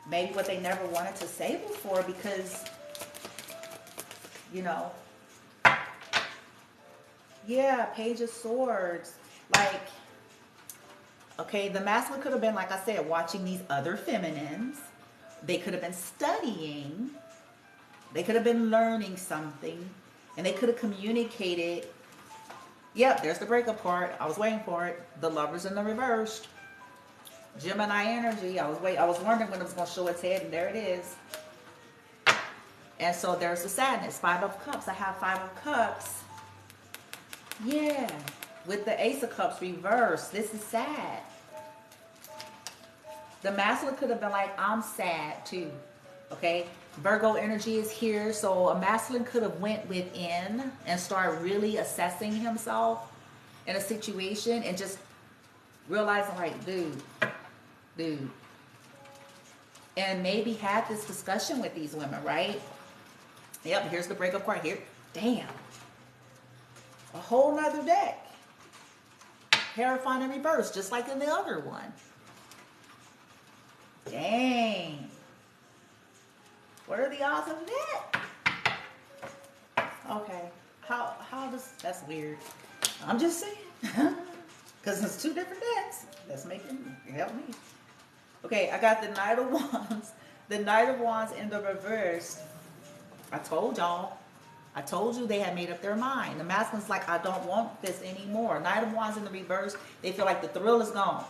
maybe what they never wanted to say before, because, you know, yeah, Page of Swords. Like, okay, the masculine could have been, like I said, watching these other feminines. They could have been studying. They could have been learning something. And they could have communicated. Yep, there's the breakup part. I was waiting for it. The Lovers in the reverse. Gemini energy. I was wondering when it was going to show its head, and there it is. And so there's the sadness. 5 of Cups. I have 5 of Cups. Yeah. With the Ace of Cups reversed. This is sad. The masculine could have been like, I'm sad too. Okay. Virgo energy is here. So a masculine could have went within and started really assessing himself in a situation and just realizing, like, dude. And maybe had this discussion with these women, right? Yep, here's the breakup card here. Damn. A whole nother deck. Hierophant in reverse, just like in the other one. Dang. What are the odds of that? Okay. How does, that's weird. I'm just saying. Because it's 2 different decks. That's making, help me. Okay, I got the Knight of Wands. The Knight of Wands in the reverse. I told y'all. I told you they had made up their mind. The masculine's like, I don't want this anymore. Knight of Wands in the reverse. They feel like the thrill is gone.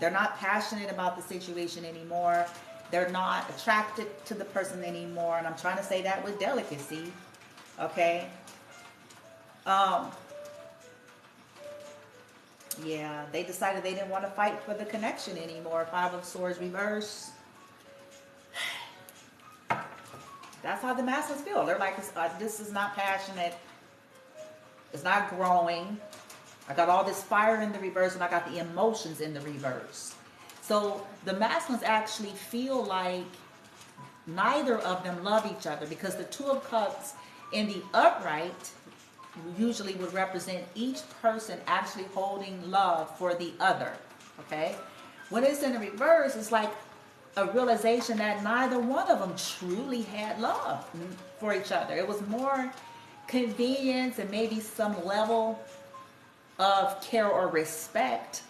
They're not passionate about the situation anymore. They're not attracted to the person anymore. And I'm trying to say that with delicacy. Okay. Yeah, they decided they didn't want to fight for the connection anymore. 5 of Swords reverse. That's how the masses feel. They're like, this is not passionate. It's not growing. I got all this fire in the reverse, and I got the emotions in the reverse. So the masculines actually feel like neither of them love each other, because the 2 of Cups in the upright usually would represent each person actually holding love for the other. Okay? When it's in the reverse, it's like a realization that neither one of them truly had love for each other. It was more convenience and maybe some level of care or respect,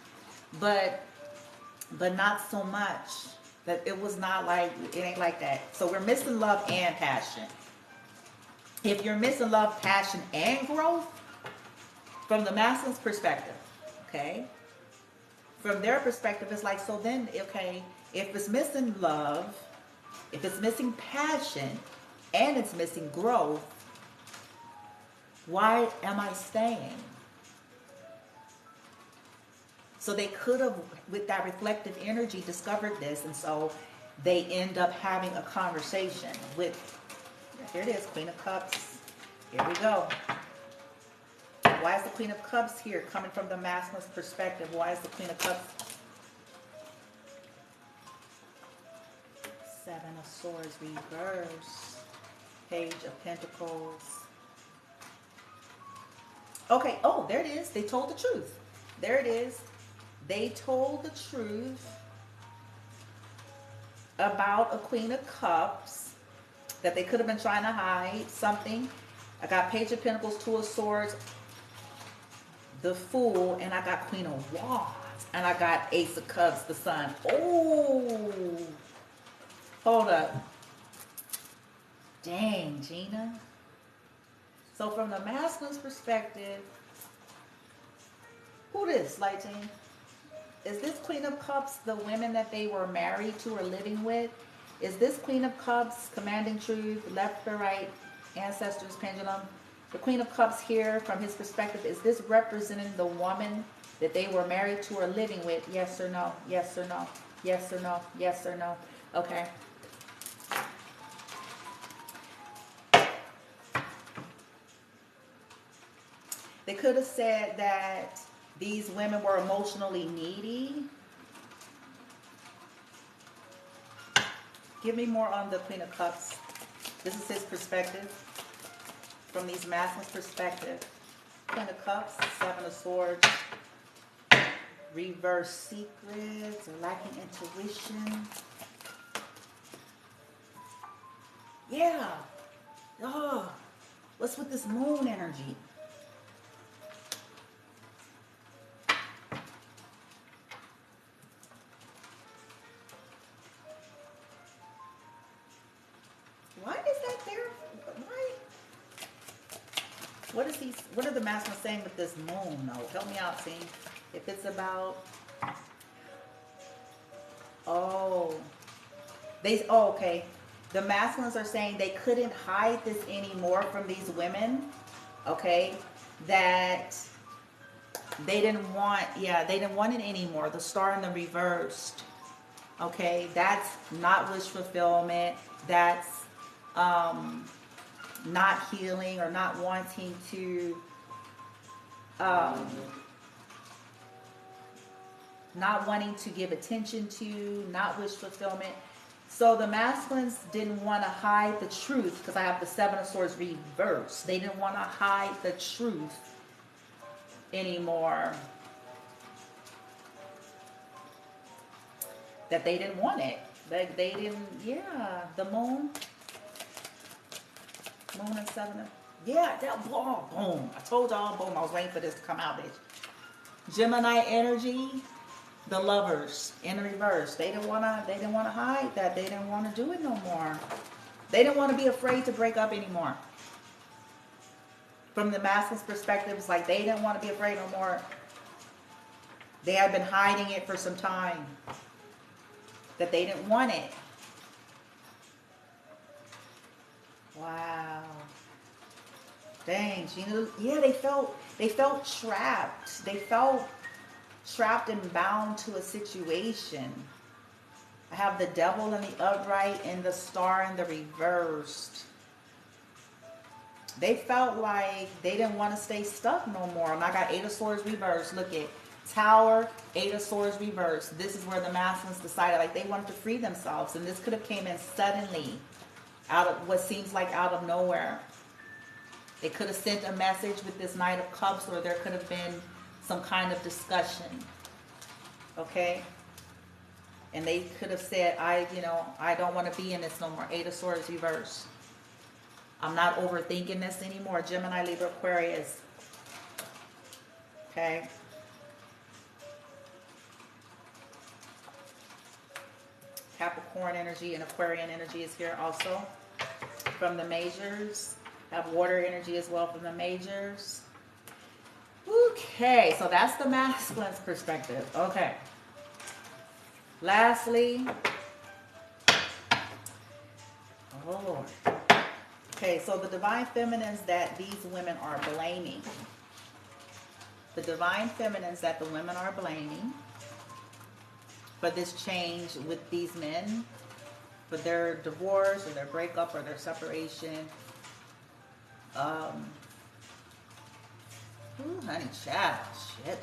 but not so much. That it was not like, it ain't like that. So we're missing love and passion. If you're missing love, passion, and growth, from the masculine's perspective, okay? From their perspective, it's like, so then, okay, if it's missing love, if it's missing passion, and it's missing growth, why am I staying? So they could have, with that reflective energy, discovered this, and so they end up having a conversation with, here it is, Queen of Cups. Here we go. Why is the Queen of Cups here, coming from the masculine's perspective? Why is the Queen of Cups? 7 of Swords reverse. Page of Pentacles. Okay, oh, there it is. They told the truth. There it is. They told the truth about a Queen of Cups that they could have been trying to hide something. I got Page of Pentacles, 2 of Swords, the Fool, and I got Queen of Wands, and I got Ace of Cups, the Sun. Oh, Hold up. Dang, Gina. So from the masculine's perspective, who this, Light Team? Is this Queen of Cups the women that they were married to or living with? Is this Queen of Cups, commanding truth, left or right, ancestors, pendulum? The Queen of Cups here, from his perspective, is this representing the woman that they were married to or living with? Yes or no? Yes or no? Yes or no? Yes or no? Okay. They could have said that these women were emotionally needy. Give me more on the Queen of Cups. This is his perspective. From these masculines' perspective. Queen of Cups, Seven of Swords. Reverse secrets or lacking intuition. Yeah. Oh, what's with this moon energy? Why is that there? Why? What is he? What are the masters saying with this moon? No, help me out, team. If it's about, oh, okay. The masculines are saying they couldn't hide this anymore from these women. Okay, that they didn't want. Yeah, they didn't want it anymore. The star in the reversed. Okay, that's not wish fulfillment. That's not healing or not wanting to not wanting to give attention to, not wish fulfillment. So the masculines didn't want to hide the truth, because I have the Seven of Swords reversed. They didn't want to hide the truth anymore. That they didn't want it. They didn't, yeah, the moon. Moon and Seven of, yeah, that, oh, boom. I told y'all, boom, I was waiting for this to come out, bitch. Gemini energy, the Lovers in reverse. They didn't want to hide that. They didn't want to do it no more. They didn't want to be afraid to break up anymore. From the masculine's perspective, it's like they didn't want to be afraid no more. They had been hiding it for some time. That they didn't want it. Wow. Dang, Gina. Yeah, they felt trapped. They felt trapped and bound to a situation. I have the Devil in the upright and the Star in the reversed. They felt like they didn't want to stay stuck no more. And I got Eight of Swords reversed. Look at Tower, Eight of Swords reversed. This is where the masculines decided like they wanted to free themselves. And this could have came in suddenly out of what seems like out of nowhere. They could have sent a message with this Knight of Cups, or there could have been some kind of discussion. Okay? And they could have said, I don't want to be in this no more. Eight of Swords reversed. I'm not overthinking this anymore. Gemini, Libra, Aquarius. Okay? Capricorn energy and Aquarian energy is here also. From the majors. Have water energy as well from the majors. Okay, so that's the masculine's perspective. Okay. Lastly. Oh, Lord. Okay, so the divine feminines that these women are blaming. The divine feminines that the women are blaming for this change with these men, for their divorce or their breakup or their separation. Ooh, honey, child, shit.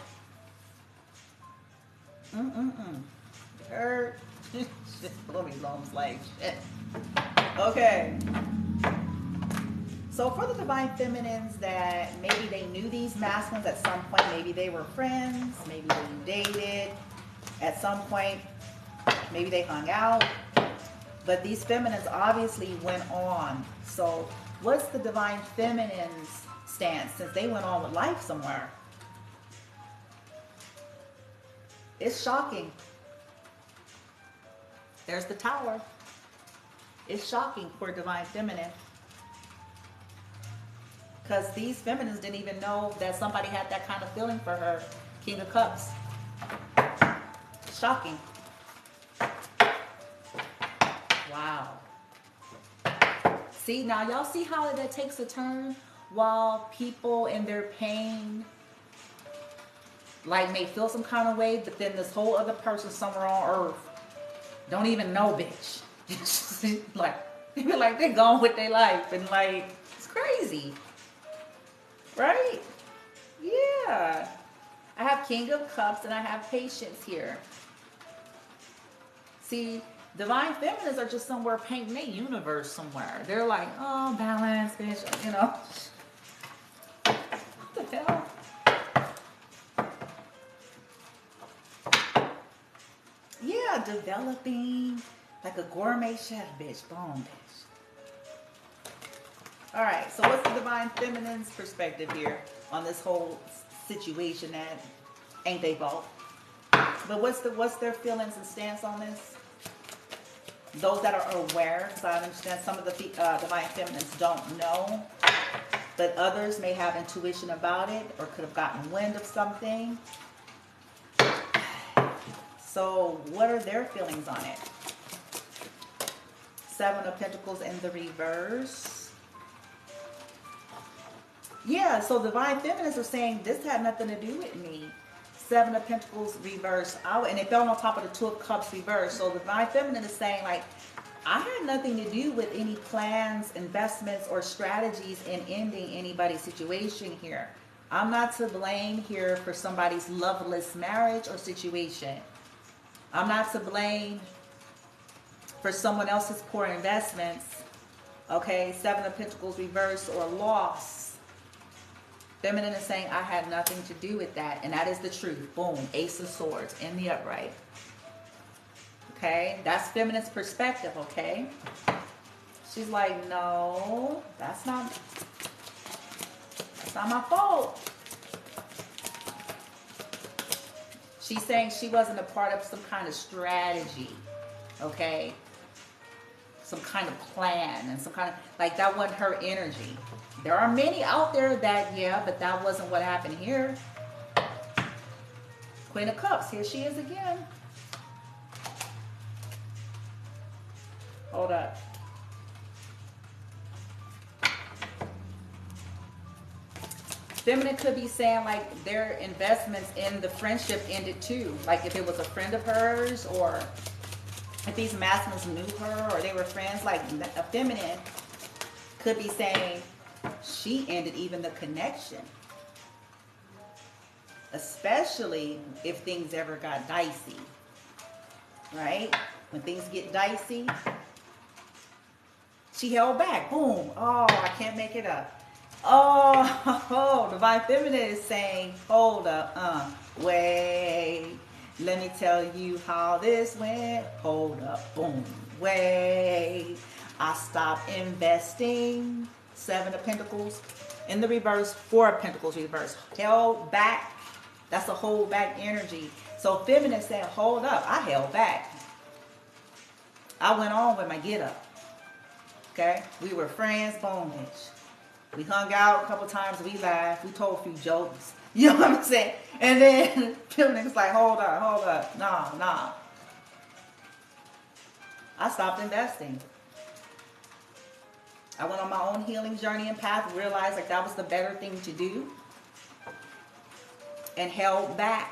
Hurt. Shit, blow me lungs like shit. Okay. So for the divine feminines that maybe they knew these masculines at some point, maybe they were friends, maybe they dated, at some point, maybe they hung out, but these feminines obviously went on. So what's the divine feminine's stance since they went on with life somewhere? It's shocking. There's the Tower. It's shocking for Divine Feminine. Because these feminines didn't even know that somebody had that kind of feeling for her. King of Cups. Shocking. Wow. See, now y'all see how that takes a turn? While people in their pain like may feel some kind of way, but then this whole other person somewhere on earth don't even know, bitch. like, they feel like they're gone with their life, and like, it's crazy. Right? Yeah. I have King of Cups and I have Patience here. See, Divine Feminines are just somewhere painting their universe somewhere. They're like, oh, balance, bitch, you know. What the hell? Yeah, developing like a gourmet chef, bitch. Boom, bitch. All right, so what's the Divine Feminine's perspective here on this whole situation that ain't they fault? But what's their feelings and stance on this? Those that are aware, because I understand some of the Divine Feminines don't know, but others may have intuition about it or could have gotten wind of something. So what are their feelings on it? Seven of Pentacles in the reverse. Yeah, so Divine Feminines are saying this had nothing to do with me. Seven of Pentacles reverse. And it fell on top of the Two of Cups reverse. So the Divine Feminine is saying, like, I had nothing to do with any plans, investments, or strategies in ending anybody's situation here. I'm not to blame here for somebody's loveless marriage or situation. I'm not to blame for someone else's poor investments. Okay, Seven of Pentacles reverse or loss. Feminine is saying, I had nothing to do with that. And that is the truth. Boom. Ace of Swords in the upright. Okay. That's Feminine's perspective. Okay. She's like, no, that's not my fault. She's saying she wasn't a part of some kind of strategy. Okay. Some kind of plan and some kind of, like, that wasn't her energy. There are many out there that, yeah, but that wasn't what happened here. Queen of Cups, here she is again. Hold up. Feminine could be saying, like, their investments in the friendship ended too. Like, if it was a friend of hers, or if these masculines knew her or they were friends, like a feminine could be saying she ended even the connection. Especially if things ever got dicey. Right? When things get dicey, she held back. Boom. Oh, I can't make it up. Oh, Divine Feminine is saying, hold up. Wait. Let me tell you how this went. Hold up. Boom. Wait. I stopped investing. Seven of Pentacles in the reverse. Four of Pentacles reverse. Held back. That's a hold back energy. So Feminine saying, hold up. I held back. I went on with my get up. Okay. We were friends. Boom, bitch. We hung out a couple times. We laughed. We told a few jokes. You know what I'm saying? And then Feminine's like, hold up. Nah. I stopped investing. I went on my own healing journey and path, realized like that was the better thing to do, and held back.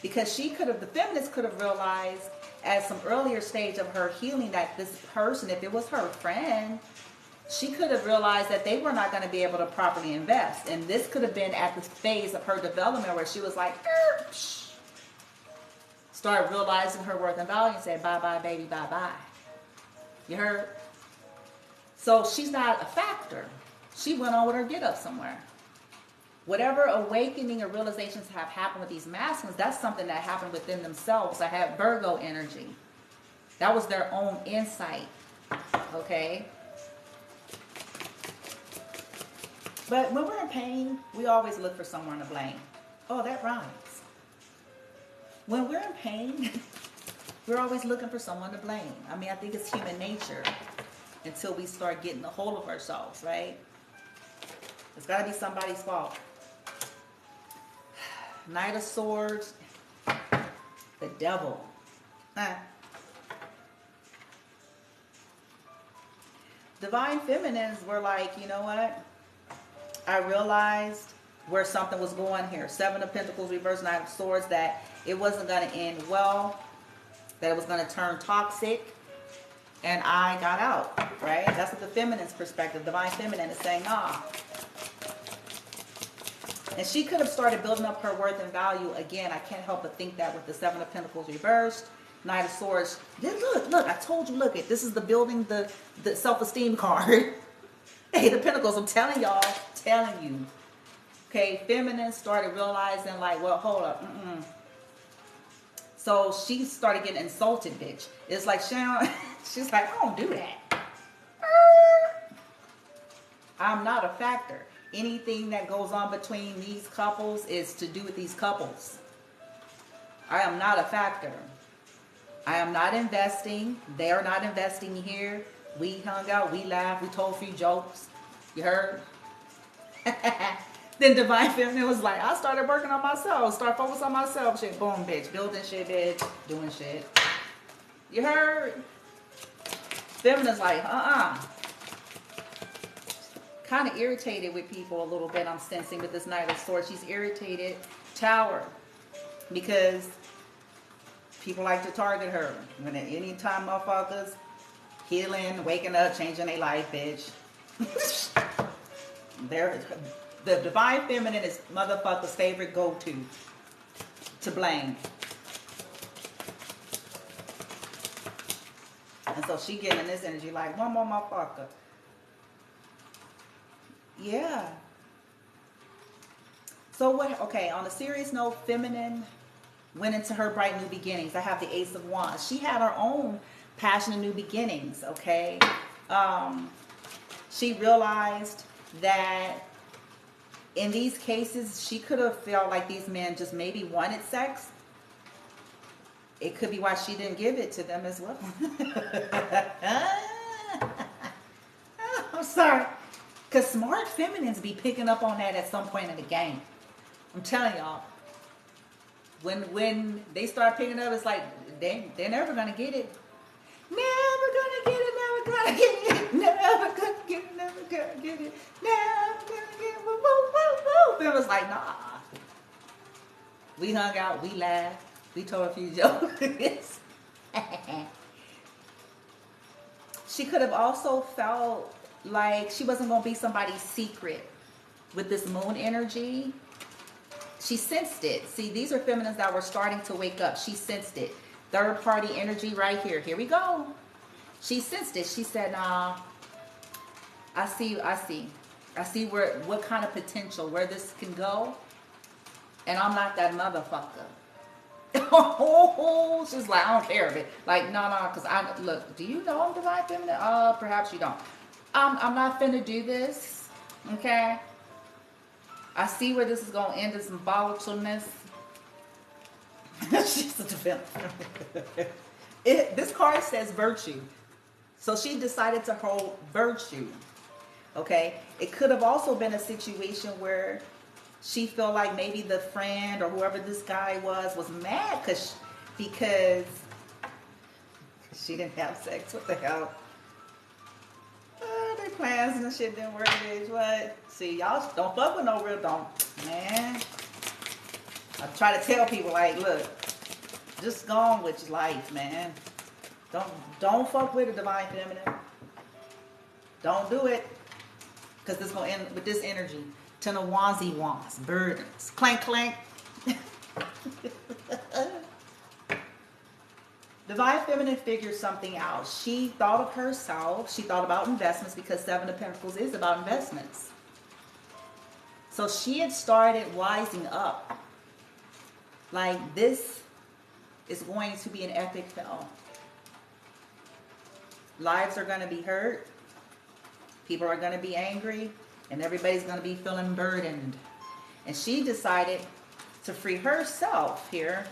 Because she could have, the feminist could have realized at some earlier stage of her healing that this person, if it was her friend, she could have realized that they were not going to be able to properly invest. And this could have been at the phase of her development where she was like, started realizing her worth and value and said, bye-bye, baby, bye-bye. You heard? So she's not a factor. She went on with her get up somewhere. Whatever awakening or realizations have happened with these masculines, that's something that happened within themselves. I had Virgo energy. That was their own insight. Okay? But when we're in pain, we always look for someone to blame. Oh, that rhymes. When we're in pain, We're always looking for someone to blame. I mean, I think it's human nature until we start getting a hold of ourselves, right? It's got to be somebody's fault. Knight of Swords, the Devil. Divine Feminines were like, you know what? I realized where something was going here. Seven of Pentacles reversed, Knight of Swords, that it wasn't going to end well, that it was going to turn toxic, and I got out, right? That's what the feminine's perspective. Divine Feminine is saying, nah. And she could have started building up her worth and value. Again, I can't help but think that with the Seven of Pentacles reversed, Knight of Swords. Look, I told you, look, this is the building the self-esteem card. Hey, the Pentacles, I'm telling y'all, telling you. Okay, feminine started realizing like, well, hold up. So she started getting insulted, bitch. It's like, she's like, I don't do that. I'm not a factor. Anything that goes on between these couples is to do with these couples. I am not a factor. I am not investing. They are not investing here. We hung out, we laughed, we told a few jokes. You heard? Then Divine Feminine was like, I started working on myself. Start focusing on myself. Shit, boom, bitch. Building shit, bitch. Doing shit. You heard? Feminine's like, kind of irritated with people a little bit. I'm sensing with this Knight of Swords. She's irritated. Tower. Because people like to target her. When at any time motherfuckers healing, waking up, changing their life, bitch. The Divine Feminine is motherfucker's favorite go-to to blame. And so she getting this energy like, one more motherfucker. Yeah. So what, okay, on a serious note, feminine went into her bright new beginnings. I have the Ace of Wands. She had her own passionate new beginnings, okay? She realized that in these cases, she could have felt like these men just maybe wanted sex. It could be why she didn't give it to them as well. I'm sorry. Because smart feminines be picking up on that at some point in the game. I'm telling y'all. When they start picking up, it's like, they're never going to get it. Never gonna get it, never gonna get it, never gonna get it, never gonna get it, never gonna get it, woo, woo, woo, woo. It was like, nah. We hung out, we laughed, we told a few jokes. She could have also felt like she wasn't gonna be somebody's secret with this moon energy. She sensed it. See, these are feminines that were starting to wake up. She sensed it. Third party energy right here. Here we go. She sensed it. She said, nah, I see what kind of potential, where this can go. And I'm not that motherfucker. She's like, I don't care of it. Like, no, because look, do you know I'm Divine Feminine? Perhaps you don't. I'm not finna do this. Okay? I see where this is going to end in some volatileness. She's a defense. This card says virtue. So she decided to hold virtue. Okay? It could have also been a situation where she felt like maybe the friend or whoever this guy was mad because she didn't have sex. What the hell? Their plans and shit didn't work, bitch. What? See, y'all don't fuck with no real don't. Man. I try to tell people, like, look, just go on with your life, man. Don't fuck with a Divine Feminine. Don't do it. Because this is going to end with this energy. Ten of Wands, burdens. Clank, clank. Divine Feminine figured something out. She thought of herself. She thought about investments because Seven of Pentacles is about investments. So she had started wising up. Like, this is going to be an epic film. Lives are going to be hurt. People are going to be angry. And everybody's going to be feeling burdened. And she decided to free herself here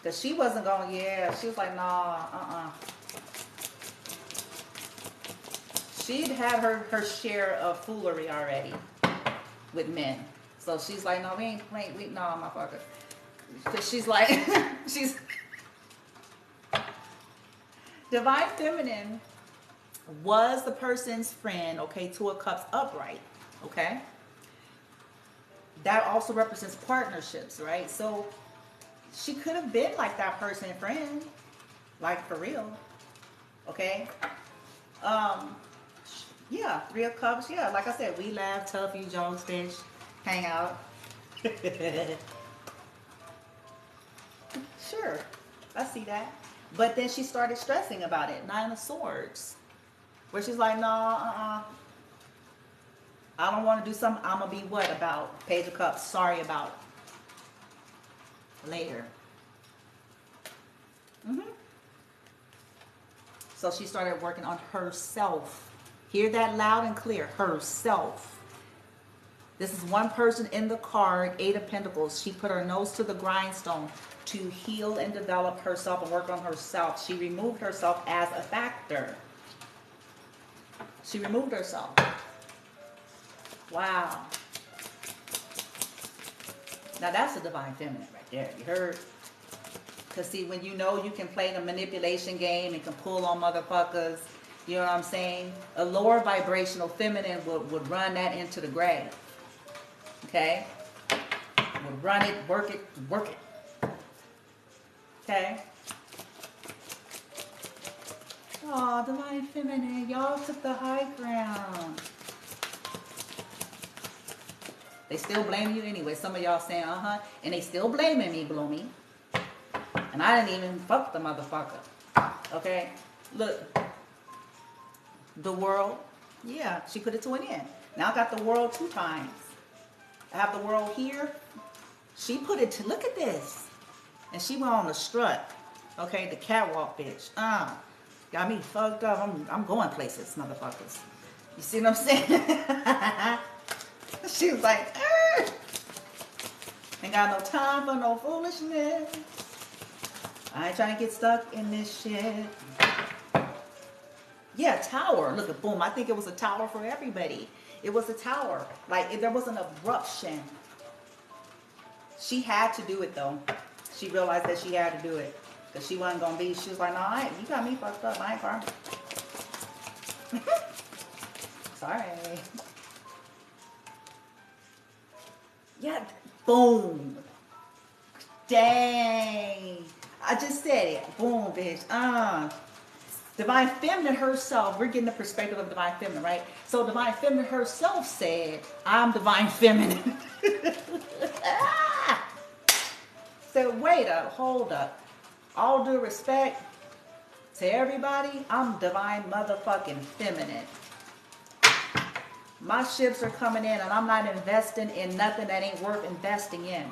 Because she wasn't going, yeah. She was like, nah, She'd had her share of foolery already with men. So she's like, no, we ain't playing, no, motherfucker. Because she's like, she's... Divine Feminine was the person's friend, okay, Two of Cups upright, okay? That also represents partnerships, right? So she could have been like that person friend, like for real, okay? Yeah, Three of Cups, yeah, like I said, we laugh, tell a few jokes, bitch, hang out. Sure, I see that. But then she started stressing about it. Nine of Swords. Where she's like, no, I don't want to do something I'm going to be what about? Page of Cups. Sorry about. Later. So she started working on herself. Hear that loud and clear. Herself. This is one person in the card, Eight of Pentacles. She put her nose to the grindstone to heal and develop herself and work on herself. She removed herself as a factor. She removed herself. Wow. Now that's a Divine Feminine right there. You heard? Because see, when you know you can play the manipulation game and can pull on motherfuckers, you know what I'm saying? A lower vibrational feminine would run that into the grave. Okay? Would run it, work it, work it. Okay? Oh, Divine Feminine, y'all took the high ground. They still blame you anyway. Some of y'all saying, and they still blaming me, Bloomy. And I didn't even fuck the motherfucker. Okay? Look. The world. Yeah, she put it to an end. Now I got the world 2 times. I have the world here. She put it to, look at this. And she went on the strut. Okay, the catwalk, bitch. Got me fucked up. I'm going places, motherfuckers. You see what I'm saying? She was like, ain't got no time for no foolishness. I ain't trying to get stuck in this shit. Yeah, tower. Look at boom. I think it was a tower for everybody. It was a tower. Like, there was an eruption. She had to do it, though. She realized that she had to do it. Because she wasn't going to be, she was like, no, you got me fucked up. I ain't karma. Sorry. Yeah, boom. Dang. I just said it. Boom, bitch. Divine Feminine herself, we're getting the perspective of Divine Feminine, right? So Divine Feminine herself said, I'm Divine Feminine. So wait up, hold up. All due respect to everybody, I'm Divine motherfucking Feminine. My ships are coming in and I'm not investing in nothing that ain't worth investing in.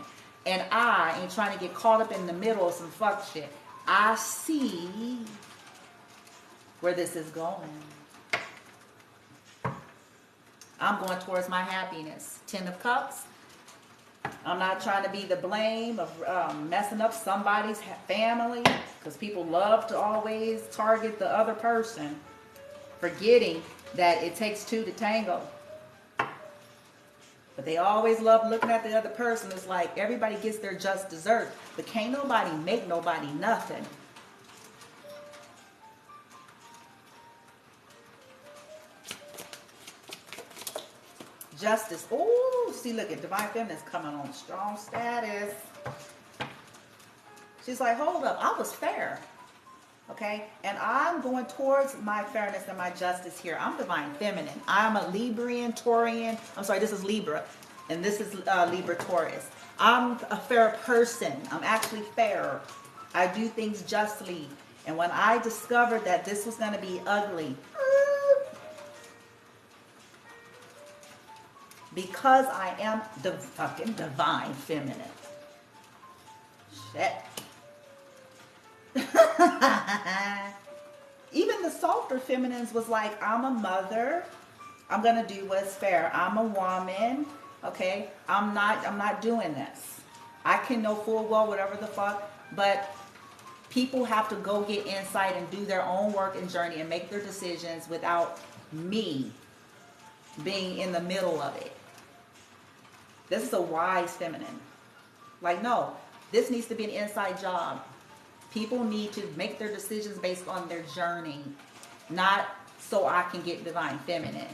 And I ain't trying to get caught up in the middle of some fuck shit. I see where this is going. I'm going towards my happiness. 10 of Cups. I'm not trying to be the blame of messing up somebody's family, because people love to always target the other person, forgetting that it takes 2 to tango. But they always love looking at the other person. It's like everybody gets their just dessert, but can't nobody make nobody nothing. Justice. Oh, see, look at Divine Feminine's coming on strong status. She's like, hold up, I was fair. Okay? And I'm going towards my fairness and my justice here. I'm Divine Feminine. I'm a Librian, Taurian. I'm sorry, this is Libra. And this is Libra Taurus. I'm a fair person. I'm actually fair. I do things justly. And when I discovered that this was going to be ugly, because I am the fucking Divine Feminine. Shit. Even the softer feminines was like, I'm a mother. I'm gonna do what's fair. I'm a woman. Okay? I'm not doing this. I can know full well whatever the fuck, but People have to go get insight and do their own work and journey and make their decisions without me being in the middle of it. This is a wise feminine. Like, no, this needs to be an inside job. People need to make their decisions based on their journey, not so I can get divine feminine.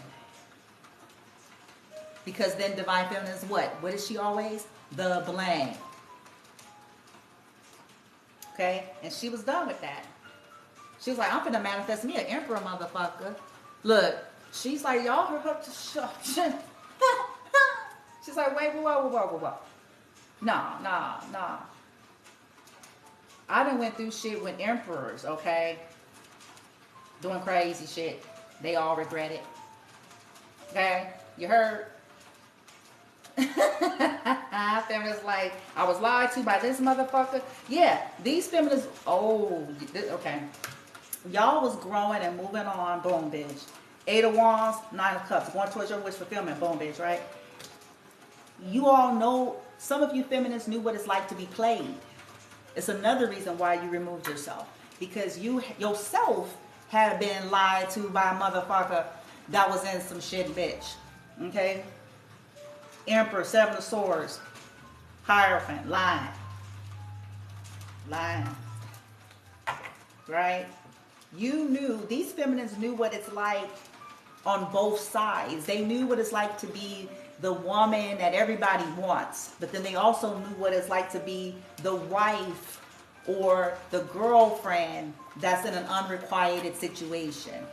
Because then divine feminine is what? What is she always? The blame. Okay? And she was done with that. She was like, I'm finna manifest me an emperor, motherfucker. Look, she's like, y'all heard her. She's like, wait, whoa. Nah. I done went through shit with emperors, okay? Doing crazy shit. They all regret it. Okay? You heard? Feminists like, I was lied to by this motherfucker. Yeah, these feminists, okay. Y'all was growing and moving on, boom, bitch. 8 of Wands, 9 of Cups, going towards your wish fulfillment, boom, bitch, right? You all know, some of you feminists knew what it's like to be played. It's another reason why you removed yourself. Because you yourself had been lied to by a motherfucker that was in some shit, bitch. Okay? Emperor, 7 of Swords, Hierophant, lying. Right? You knew, these feminines knew what it's like on both sides. They knew what it's like to be the woman that everybody wants, but then they also knew what it's like to be the wife or the girlfriend that's in an unrequited situation.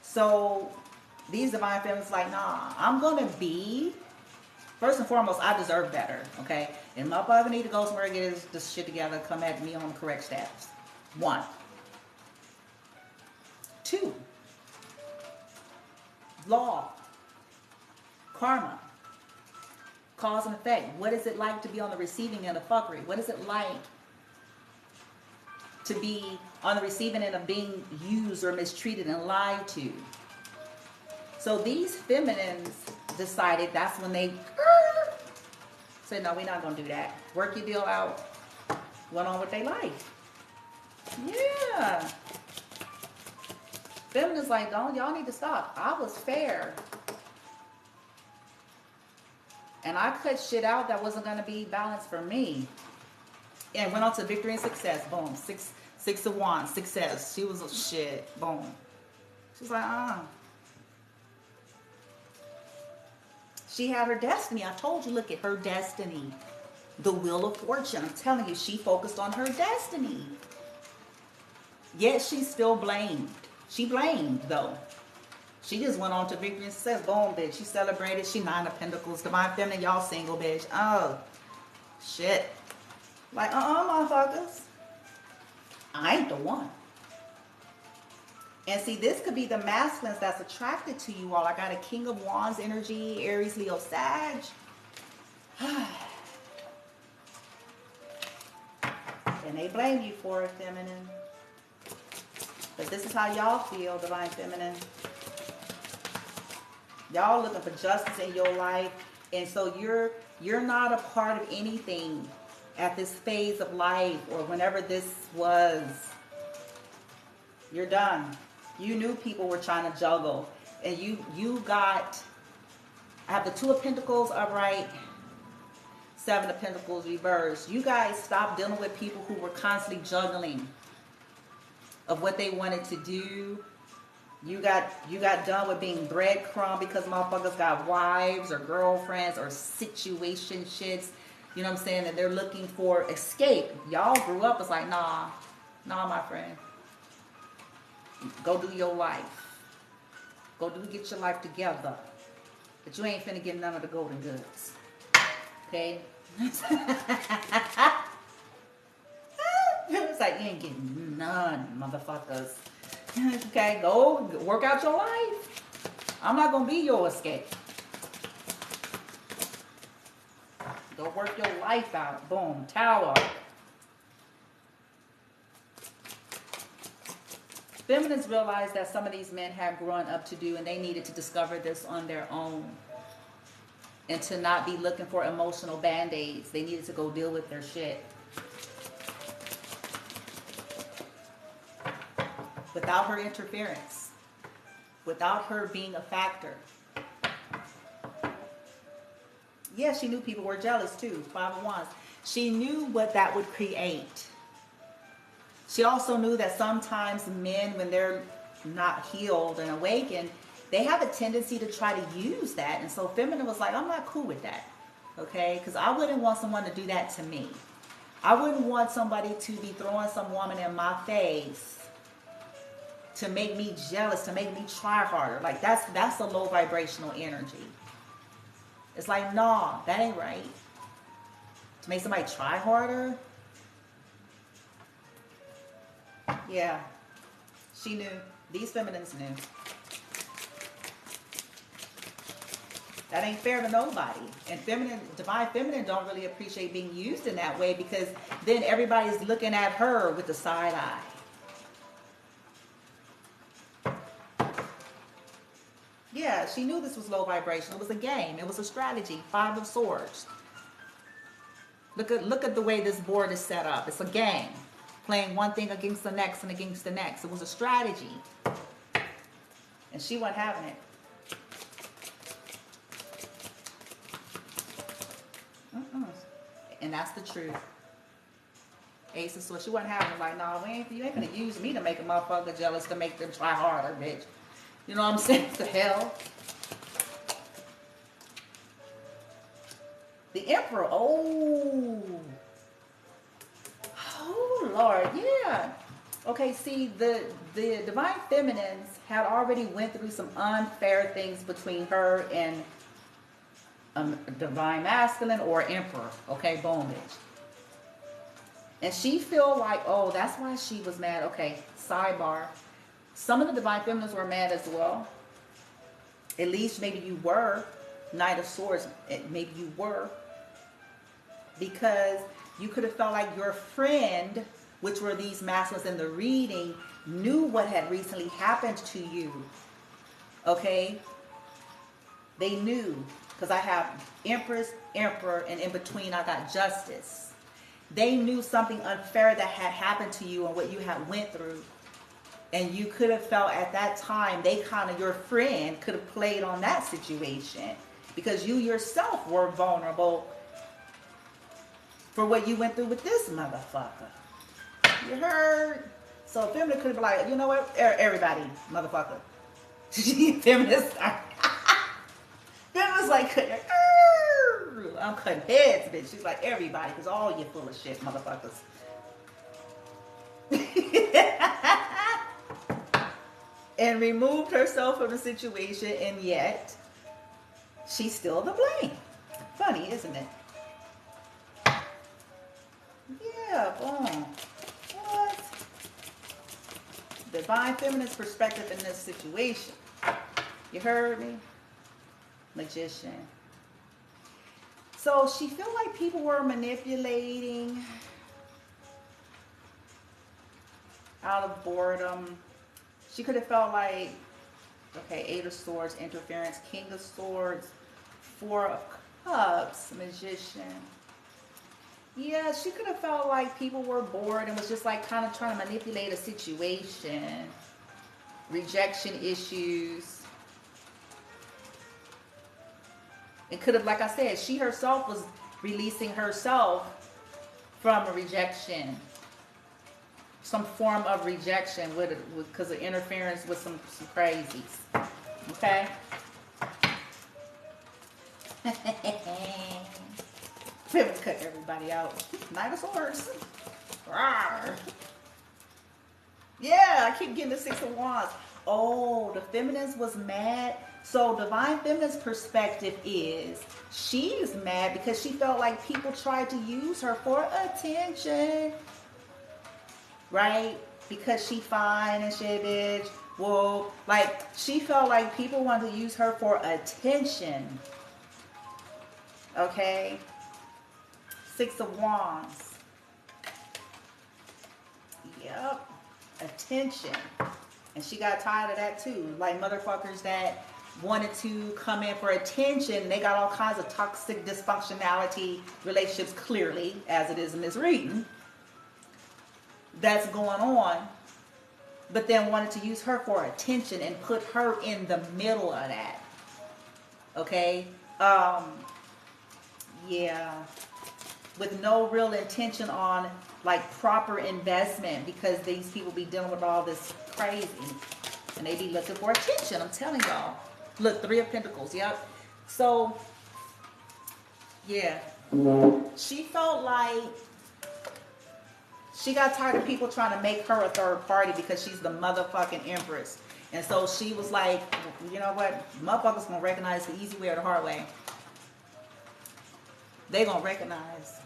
So these divine feminines like, nah, I'm gonna be, first and foremost, I deserve better, okay? And my father need to go somewhere and get this shit together, come at me on the correct steps. 1. 2, law. Karma, cause and effect. What is it like to be on the receiving end of fuckery? What is it like to be on the receiving end of being used or mistreated and lied to? So these feminines decided that's when they said, no, we're not going to do that. Work your deal out. Went on with their life. Yeah. Feminists like, don't, y'all need to stop. I was fair. And I cut shit out that wasn't going to be balanced for me. And went on to victory and success. Boom. Six of Wands. Success. She was a shit. Boom. She's like, She had her destiny. I told you, look at her destiny. The Wheel of Fortune. I'm telling you, she focused on her destiny. Yet she still blamed. She blamed, though. She just went on to victory and success. Boom, bitch. She celebrated. She 9 of Pentacles. Divine feminine, y'all single, bitch. Oh, shit. Like, motherfuckers. I ain't the one. And see, this could be the masculines that's attracted to you all. I got a King of Wands energy, Aries, Leo, Sag. And they blame you for it, feminine. But this is how y'all feel, divine feminine. Y'all looking for justice in your life. And so you're not a part of anything at this phase of life or whenever this was. You're done. You knew people were trying to juggle. And you got, I have the 2 of Pentacles upright, 7 of Pentacles reversed. You guys stopped dealing with people who were constantly juggling of what they wanted to do. You got done with being breadcrumb because motherfuckers got wives or girlfriends or situationships. You know what I'm saying? And they're looking for escape. Y'all grew up, it's like, nah, my friend. Go do your life. Get your life together. But you ain't finna get none of the golden goods. Okay? It's like, you ain't getting none, motherfuckers. Okay, go work out your life. I'm not going to be your escape. Go work your life out. Boom, Tower. Feminines realized that some of these men had grown up to do and they needed to discover this on their own. And to not be looking for emotional band-aids. They needed to go deal with their shit. without her interference, without her being a factor. Yeah, she knew people were jealous too. 5 of Wands. She knew what that would create. She also knew that sometimes men, when they're not healed and awakened, they have a tendency to try to use that. And so feminine was like, I'm not cool with that. Okay? Because I wouldn't want someone to do that to me. I wouldn't want somebody to be throwing some woman in my face to make me jealous, to make me try harder. Like that's a low vibrational energy. It's like, nah, that ain't right. To make somebody try harder. Yeah, she knew. These feminines knew. That ain't fair to nobody. And divine feminine don't really appreciate being used in that way, because then everybody's looking at her with the side eye. Yeah, she knew this was low vibration. It was a game. It was a strategy. 5 of Swords. Look at the way this board is set up. It's a game. Playing one thing against the next and against the next. It was a strategy. And she wasn't having it. And that's the truth. Ace of Swords. She wasn't having it. Like, no, you ain't gonna use me to make a motherfucker jealous, to make them try harder, bitch. You know what I'm saying? What the hell? The Emperor. Oh, Lord, yeah. Okay, see, the divine feminines had already went through some unfair things between her and divine masculine or emperor. Okay, boom, bitch. And she feel like, oh, that's why she was mad. Okay, sidebar. Some of the divine feminines were mad as well. At least maybe you were. Knight of Swords, maybe you were. Because you could have felt like your friend, which were these masculines in the reading, knew what had recently happened to you. Okay? They knew. Because I have Empress, Emperor, and in between I got Justice. They knew something unfair that had happened to you and what you had went through. And you could have felt at that time, your friend could have played on that situation. Because you yourself were vulnerable for what you went through with this motherfucker. You heard? So feminine could have been like, you know what? Everybody, motherfucker. Feminist. Feminist like, I'm cutting heads, bitch. She's like, everybody, because all you full of shit, motherfuckers. And removed herself from the situation, and yet she's still the blame. Funny, isn't it? Yeah, boom. What? Divine feminine's perspective in this situation. You heard me? Magician. So she felt like people were manipulating out of boredom. She could have felt like, okay, 8 of Swords, interference, King of Swords, 4 of Cups, Magician. Yeah, she could have felt like people were bored and was just like kind of trying to manipulate a situation. Rejection issues. It could have, like I said, she herself was releasing herself from a rejection. Some form of rejection because of interference with some crazies. Okay? Feminine cut everybody out. Knight of Swords. Rawr. Yeah, I keep getting the 6 of Wands. Oh, the feminines was mad. So divine feminine's perspective is she's mad because she felt like people tried to use her for attention. Right? Because she fine and shit, bitch. Well, like, she felt like people wanted to use her for attention. Okay? 6 of Wands. Yep. Attention. And she got tired of that too. Like motherfuckers that wanted to come in for attention. They got all kinds of toxic dysfunctionality relationships, clearly, as it is in this reading, that's going on. but then wanted to use her for attention and put her in the middle of that. Okay? Yeah. With no real intention on like proper investment, because these people be dealing with all this crazy and they be looking for attention. I'm telling y'all. Look, 3 of Pentacles. Yep. So, yeah. She felt like she got tired of people trying to make her a third party because she's the motherfucking empress. And so she was like, you know what? Motherfuckers gonna recognize the easy way or the hard way. They gonna recognize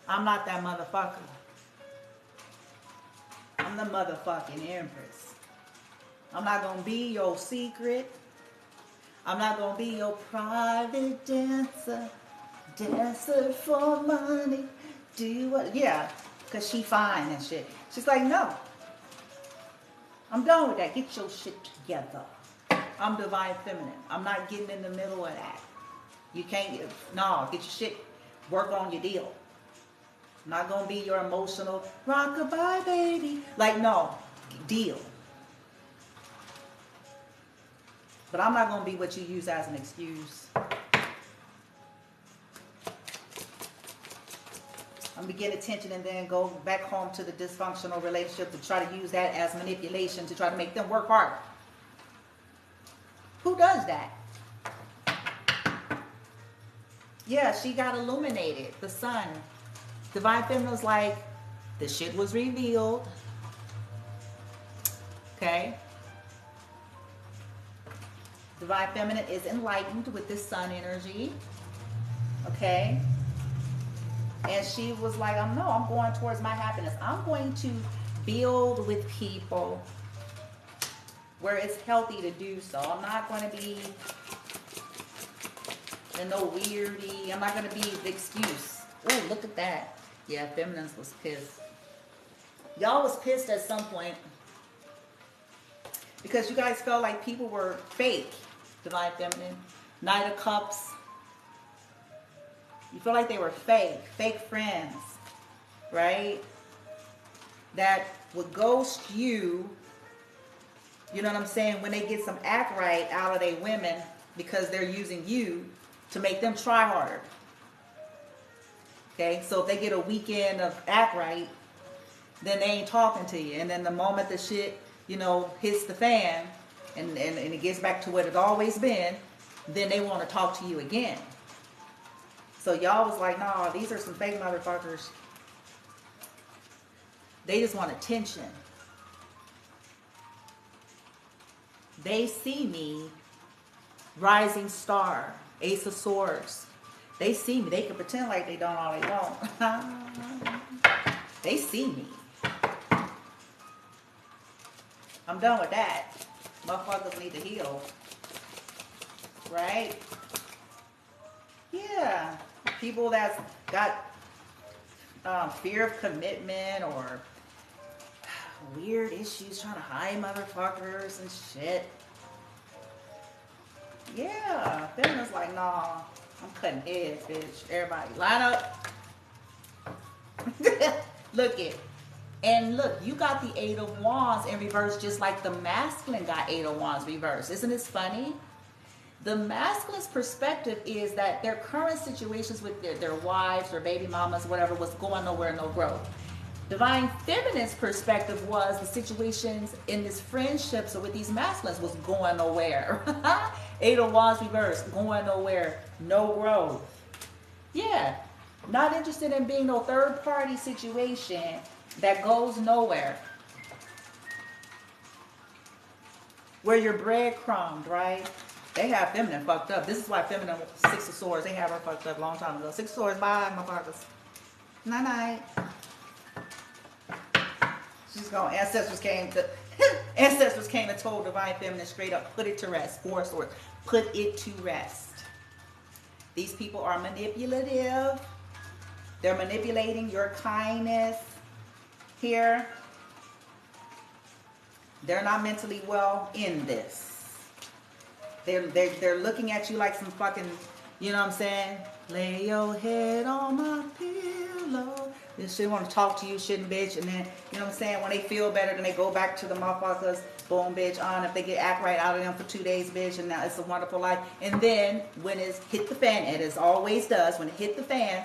I'm not that motherfucker. I'm the motherfucking empress. I'm not gonna be your secret. I'm not gonna be your private dancer. Dancer for money. Do what? Yeah, because she fine and shit. She's like, no. I'm done with that. Get your shit together. I'm divine feminine. I'm not getting in the middle of that. You can't, no, get your shit, work on your deal. I'm not going to be your emotional rockabye baby. Like, no, deal. But I'm not going to be what you use as an excuse. I'm going to get attention and then go back home to the dysfunctional relationship to try to use that as manipulation to try to make them work hard. Who does that? Yeah, she got illuminated. The sun. Divine Feminine was like, the shit was revealed. Okay? Divine Feminine is enlightened with this sun energy. Okay? And she was like, no, I'm going towards my happiness. I'm going to build with people where it's healthy to do so. I'm not going to be no weirdy. I'm not going to be the excuse. Oh, look at that. Yeah, Feminines was pissed. Y'all was pissed at some point because you guys felt like people were fake. Divine Feminine. Knight of Cups. You feel like they were fake friends, right? That would ghost you, you know what I'm saying, when they get some act right out of their women because they're using you to make them try harder. Okay, so if they get a weekend of act right, then they ain't talking to you. And then the moment the shit, you know, hits the fan and it gets back to what it's always been, then they want to talk to you again. So y'all was like, nah, these are some fake motherfuckers. They just want attention. They see me, rising star, Ace of Swords. They see me. They can pretend like they don't all they want. They see me. I'm done with that. Motherfuckers need to heal. Right? Yeah. People that's got fear of commitment or weird issues trying to hide motherfuckers and shit. Yeah. Feminine's like, nah, I'm cutting heads, bitch. Everybody line up. Look it. And look, you got the 8 of Wands in reverse just like the masculine got 8 of Wands reverse. Isn't this funny? The masculine's perspective is that their current situations with their wives or baby mamas, whatever, was going nowhere, no growth. Divine Feminine's perspective was the situations in this friendships or with these masculines was going nowhere. 8 of Wands reverse, going nowhere, no growth. Yeah, not interested in being no third party situation that goes nowhere. Where you're breadcrumbed, right? They have Feminine fucked up. This is why Feminine, 6 of Swords, they have her fucked up a long time ago. 6 of Swords, bye, motherfuckers. Night night. She's going, ancestors came and told Divine Feminine straight up, put it to rest. 4 of Swords, put it to rest. These people are manipulative. They're manipulating your kindness here. They're not mentally well in this. They're looking at you like some fucking You know what I'm saying? Lay your head on my pillow. They shouldn't want to talk to you, shouldn't, bitch. And then, you know what I'm saying? When they feel better, then they go back to the motherfuckers. Boom, bitch, on. If they get act right out of them for 2 days, bitch, and now it's a wonderful life. And then, when it's hit the fan, and it always does, when it hit the fan,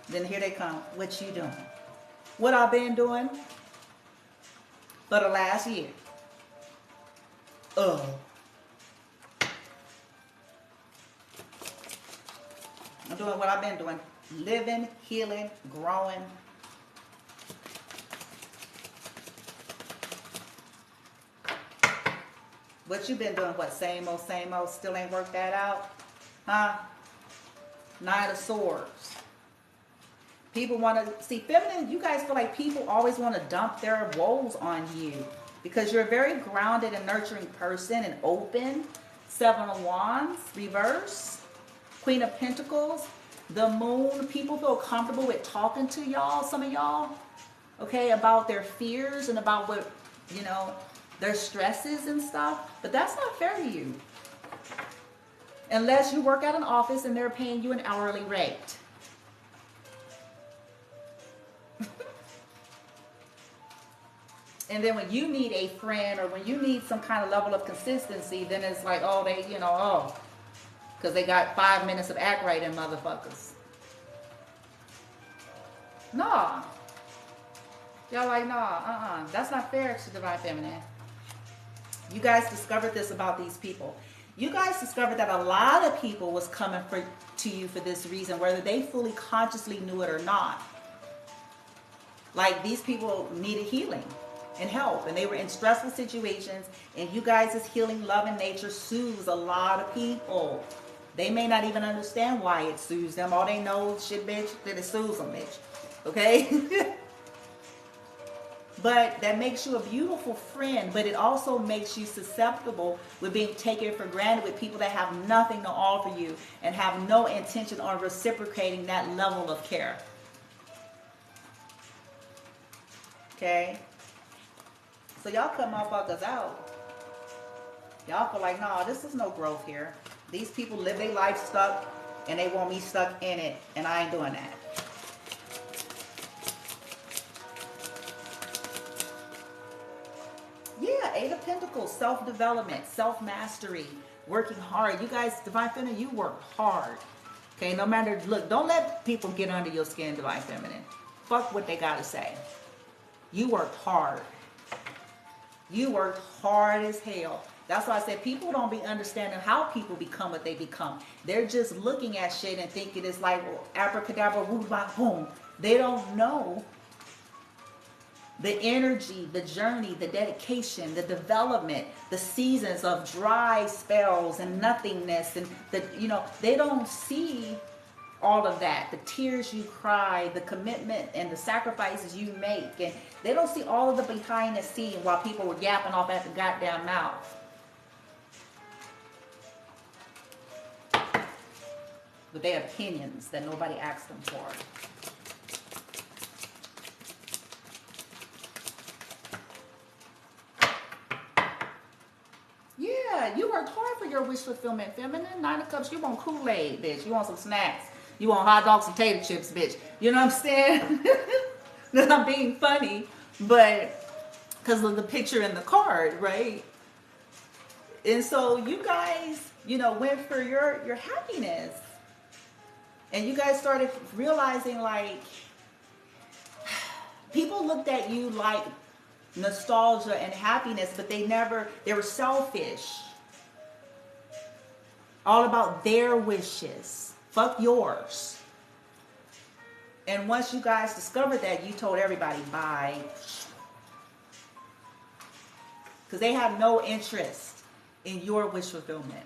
then here they come. What you doing? What I've been doing for the last year. I'm doing what I've been doing. Living, healing, growing. What you been doing? What, same old, still ain't worked that out? Huh? Nine of Swords. People want to, see, feminine, you guys feel like people always want to dump their woes on you. Because you're a very grounded and nurturing person and open. Seven of Wands, reverse. Queen of Pentacles. The Moon. People feel comfortable with talking to y'all, some of y'all. Okay, about their fears and about what, you know, their stresses and stuff. But that's not fair to you. Unless you work at an office and they're paying you an hourly rate. And then when you need a friend or when you need some kind of level of consistency, then it's like, oh, they, you know, oh. Because they got 5 minutes of act right in motherfuckers. Nah. Y'all like, nah, that's not fair to Divine Feminine. You guys discovered this about these people. You guys discovered that a lot of people was coming to you for this reason, whether they fully consciously knew it or not. Like, these people needed healing and help, and they were in stressful situations, and you guys' healing, love, and nature soothes a lot of people. They may not even understand why it soothes them. All they know, shit, bitch, that it soothes them, bitch. Okay? But that makes you a beautiful friend, but it also makes you susceptible with being taken for granted with people that have nothing to offer you and have no intention on reciprocating that level of care. Okay? So y'all cut motherfuckers out. Y'all feel like, nah, this is no growth here. These people live their life stuck and they want me stuck in it, and I ain't doing that. Yeah, Eight of Pentacles, self-development, self-mastery, working hard. You guys, Divine Feminine, you work hard. Okay, no matter, look, don't let people get under your skin, Divine Feminine. Fuck what they gotta say. You worked hard. You worked hard as hell. That's why I said people don't be understanding how people become what they become. They're just looking at shit and thinking it's like, well, abracadabra, woo, boom. They don't know the energy, the journey, the dedication, the development, the seasons of dry spells and nothingness, and the, you know, they don't see all of that, the tears you cry, the commitment and the sacrifices you make, and they don't see all of the behind the scenes while people were yapping off at the goddamn mouth. But they have opinions that nobody asked them for. Yeah, you worked hard for your wish fulfillment, Feminine. Nine of Cups, you want Kool-Aid, bitch. You want some snacks. You want hot dogs and potato chips, bitch. You know what I'm saying? I'm being funny, but because of the picture in the card, right? And so you guys, you know, went for your happiness. And you guys started realizing, like, people looked at you like nostalgia and happiness, but they were selfish. All about their wishes. Fuck yours. And once you guys discovered that, you told everybody bye. Because they have no interest in your wish fulfillment.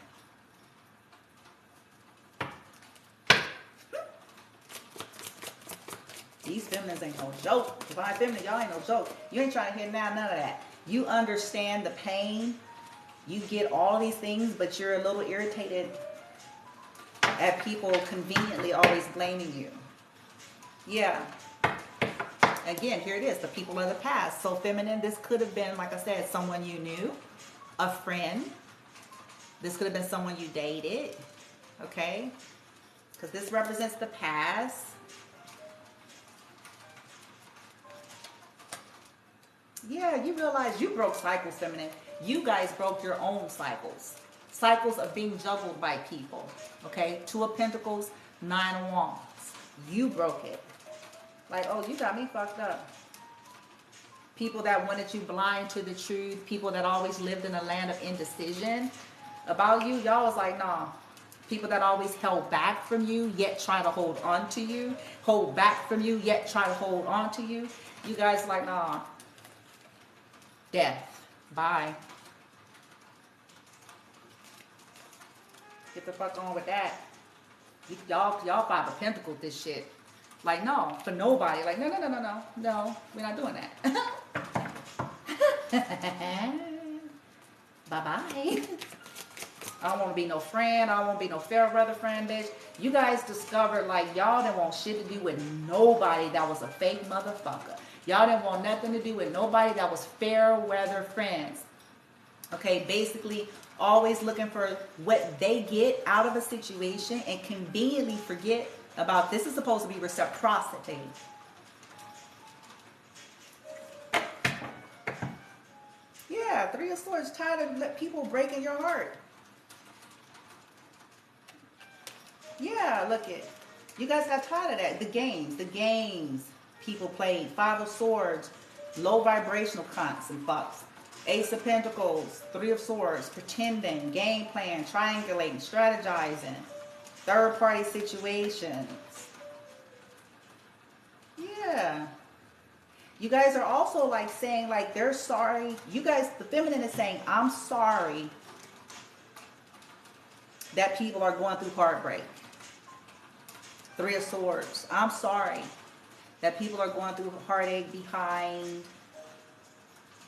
These feminines ain't no joke. Divine Feminine, y'all ain't no joke. You ain't trying to hear none of that. You understand the pain. You get all these things, but you're a little irritated at people conveniently always blaming you. Yeah. Again, here it is, the people of the past. So Feminine, this could have been, like I said, someone you knew, a friend, This could have been someone you dated, okay? Because this represents the past. Yeah, you realize you broke cycles, feminine. You guys broke your own cycles. Cycles of being juggled by people, okay? 2 of Pentacles, 9 of Wands. You broke it. Like, oh, you got me fucked up. People that wanted you blind to the truth. People that always lived in a land of indecision about you. Y'all was like, nah. People that always held back from you, yet try to hold on to you. Hold back from you, yet try to hold on to you. You guys like, nah. Death. Bye. Get the fuck on with that. Y'all 5 of Pentacles this shit. Like, no, for nobody. Like, no, we're not doing that. Bye-bye. I don't want to be no friend. I don't want to be no fair weather friend, bitch. You guys discovered, like, y'all didn't want shit to do with nobody that was a fake motherfucker. Y'all didn't want nothing to do with nobody that was fair weather friends. Okay, basically, always looking for what they get out of a situation and conveniently forget about this is supposed to be reciprocity. Yeah, 3 of Swords, tired of let people breaking your heart. Yeah, look it. You guys got tired of that. The games people played. 5 of Swords, low vibrational cunts and fucks. Ace of Pentacles, 3 of Swords, pretending, game plan, triangulating, strategizing, third party situations. Yeah. You guys are also like saying like they're sorry. You guys, the feminine is saying, I'm sorry that people are going through heartbreak. 3 of Swords. I'm sorry that people are going through heartache behind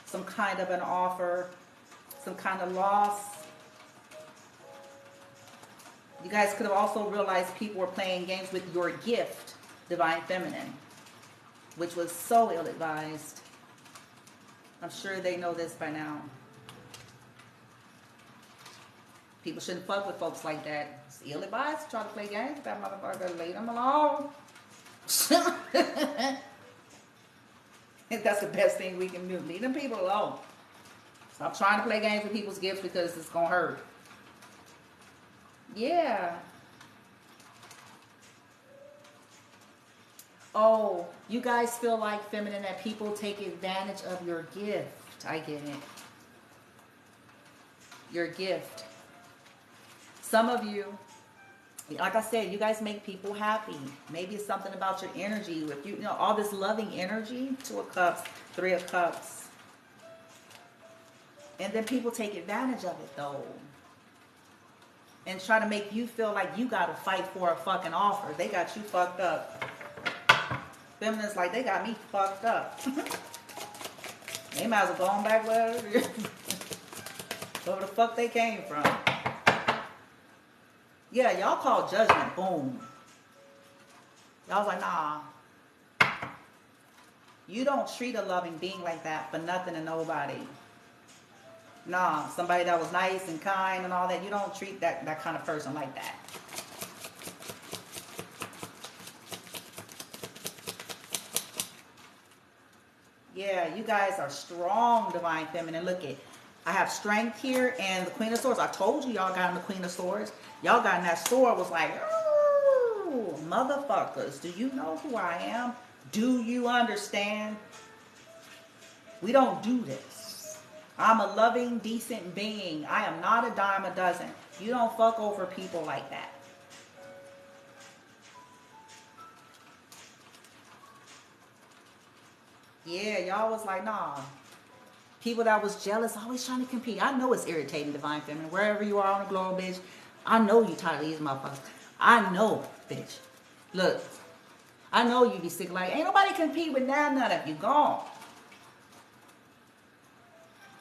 some kind of an offer, some kind of loss. You guys could have also realized people were playing games with your gift, Divine Feminine, which was so ill-advised. I'm sure they know this by now. People shouldn't fuck with folks like that. It's ill-advised to try to play games with that motherfucker. Leave them alone. That's the best thing we can do. Leave them people alone. Stop trying to play games with people's gifts because it's going to hurt. Yeah. Oh, you guys feel like, feminine, that people take advantage of your gift. I get it. Your gift. Some of you, like I said, you guys make people happy. Maybe it's something about your energy. With you know, all this loving energy. 2 of Cups, 3 of Cups. And then people take advantage of it, though. And try to make you feel like you got to fight for a fucking offer. They got you fucked up. Feminine's like, they got me fucked up. They might as well go on back wherever the fuck they came from. Yeah, y'all call judgment. Boom. Y'all was like, nah. You don't treat a loving being like that for nothing and nobody. Nah, somebody that was nice and kind and all that, you don't treat that kind of person like that. Yeah, you guys are strong, Divine Feminine. Look it. I have strength here and the Queen of Swords. I told you y'all got in the Queen of Swords. Y'all got in that sword was like, ooh, motherfuckers, do you know who I am? Do you understand? We don't do this. I'm a loving, decent being. I am not a dime a dozen. You don't fuck over people like that. Yeah, y'all was like, nah. People that was jealous, always trying to compete. I know it's irritating, Divine Feminine. Wherever you are on the globe, bitch. I know you tired of these motherfuckers. I know, bitch. Look, I know you be sick like, ain't nobody compete with none of you. Gone.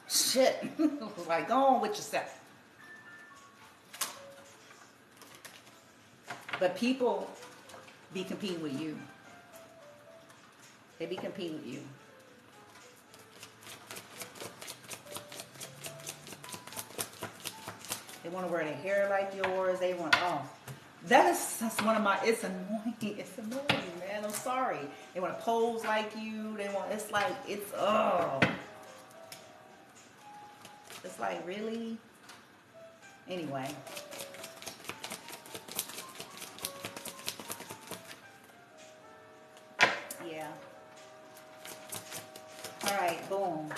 Shit. Like, go on with yourself. But people be competing with you. They be competing with you. They want to wear their hair like yours. They want, oh, that's one of my, it's annoying. It's annoying, man. I'm sorry. They want to pose like you. They want, it's like, it's, oh. It's like, really? Anyway. Yeah. All right, boom.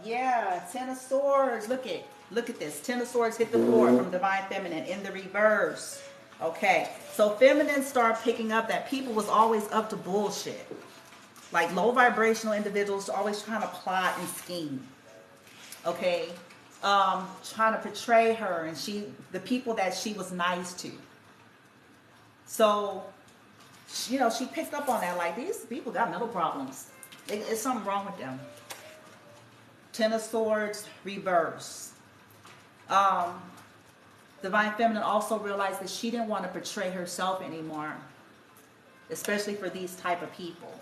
Yeah, Ten of Swords. Look at this. Ten of Swords hit the floor from Divine Feminine in the reverse. Okay, so feminine start picking up that people was always up to bullshit. Like low vibrational individuals always trying to plot and scheme. Okay, trying to portray her and the people that she was nice to. So, you know, she picked up on that. Like, these people got mental problems. There's something wrong with them. Ten of Swords, reverse. Divine Feminine also realized that she didn't want to portray herself anymore, especially for these type of people.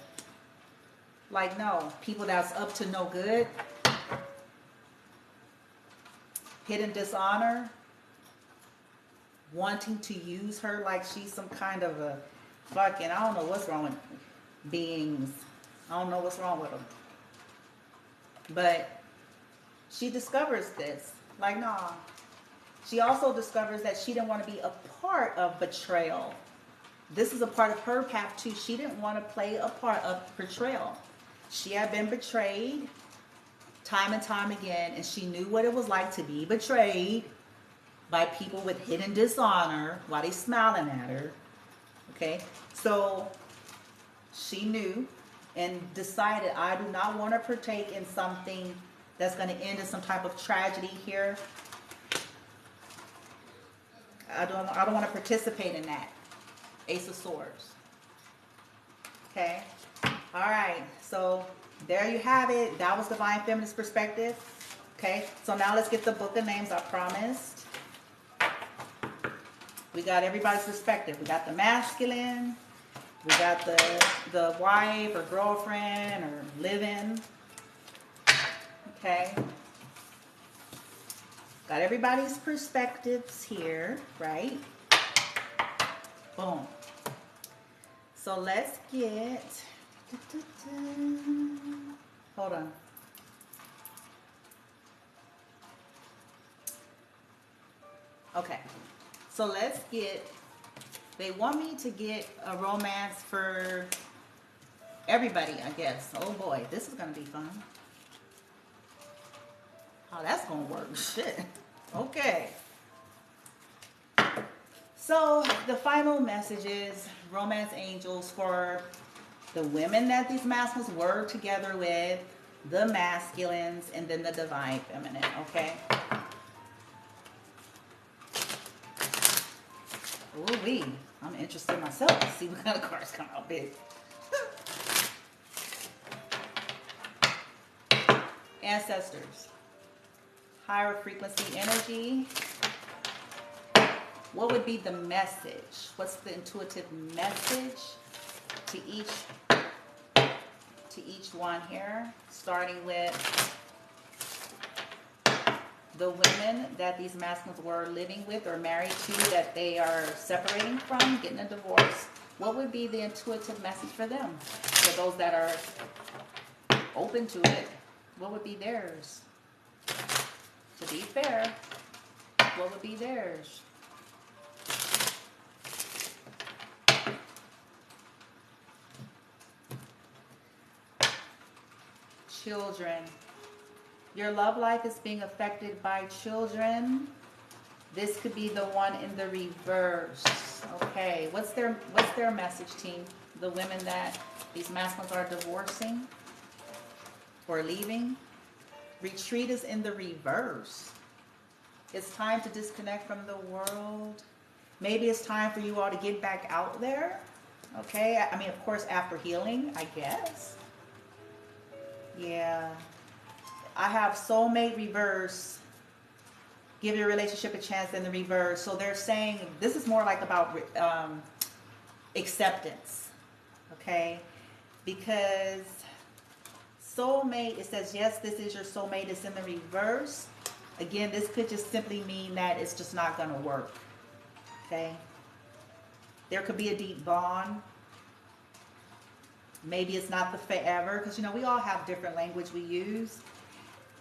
Like, no, people that's up to no good, hidden dishonor, wanting to use her like she's some kind of a fucking, I don't know what's wrong with beings. I don't know what's wrong with them. But she discovers this. Like, nah. She also discovers that she didn't want to be a part of betrayal. This is a part of her path too. She didn't want to play a part of betrayal. She had been betrayed time and time again, and she knew what it was like to be betrayed by people with hidden dishonor while they smiling at her. Okay, so she knew and decided, I do not want to partake in something that's going to end in some type of tragedy here. I don't want to participate in that. Ace of Swords. Okay. All right. So there you have it. That was Divine Feminine's perspective. Okay. So now let's get the book of names I promised. We got everybody's perspective. We got the masculine. We got the wife or girlfriend or live-in. Okay. Got everybody's perspectives here, right? Boom. So let's get, hold on. Okay. So let's get, they want me to get a romance for everybody, I guess. Oh boy, this is going to be fun. Oh, that's going to work. Shit. Okay. So the final message is romance angels for the women that these masculines were together with, the masculines, and then the divine feminine. Okay. Ooh-wee. I'm interested myself to see what kind of cards come out big. Ancestors. Higher frequency energy. What would be the message? What's the intuitive message to each one here? Starting with the women that these masculines were living with or married to that they are separating from, getting a divorce. What would be the intuitive message for them? For those that are open to it, what would be theirs? To be fair, what would be theirs? Children. Your love life is being affected by children. This could be the one in the reverse. Okay, what's their message, team? The women that these masculines are divorcing or leaving. Retreat is in the reverse. It's time to disconnect from the world. Maybe it's time for you all to get back out there. Okay, I mean, of course, after healing, I guess. Yeah. I have soulmate reverse. Give your relationship a chance in the reverse. So they're saying this is more like about acceptance. Okay, because soulmate, it says yes, this is your soulmate. It's in the reverse. Again, this could just simply mean that it's just not going to work. Okay? There could be a deep bond. Maybe it's not the forever, because, you know, we all have different language we use.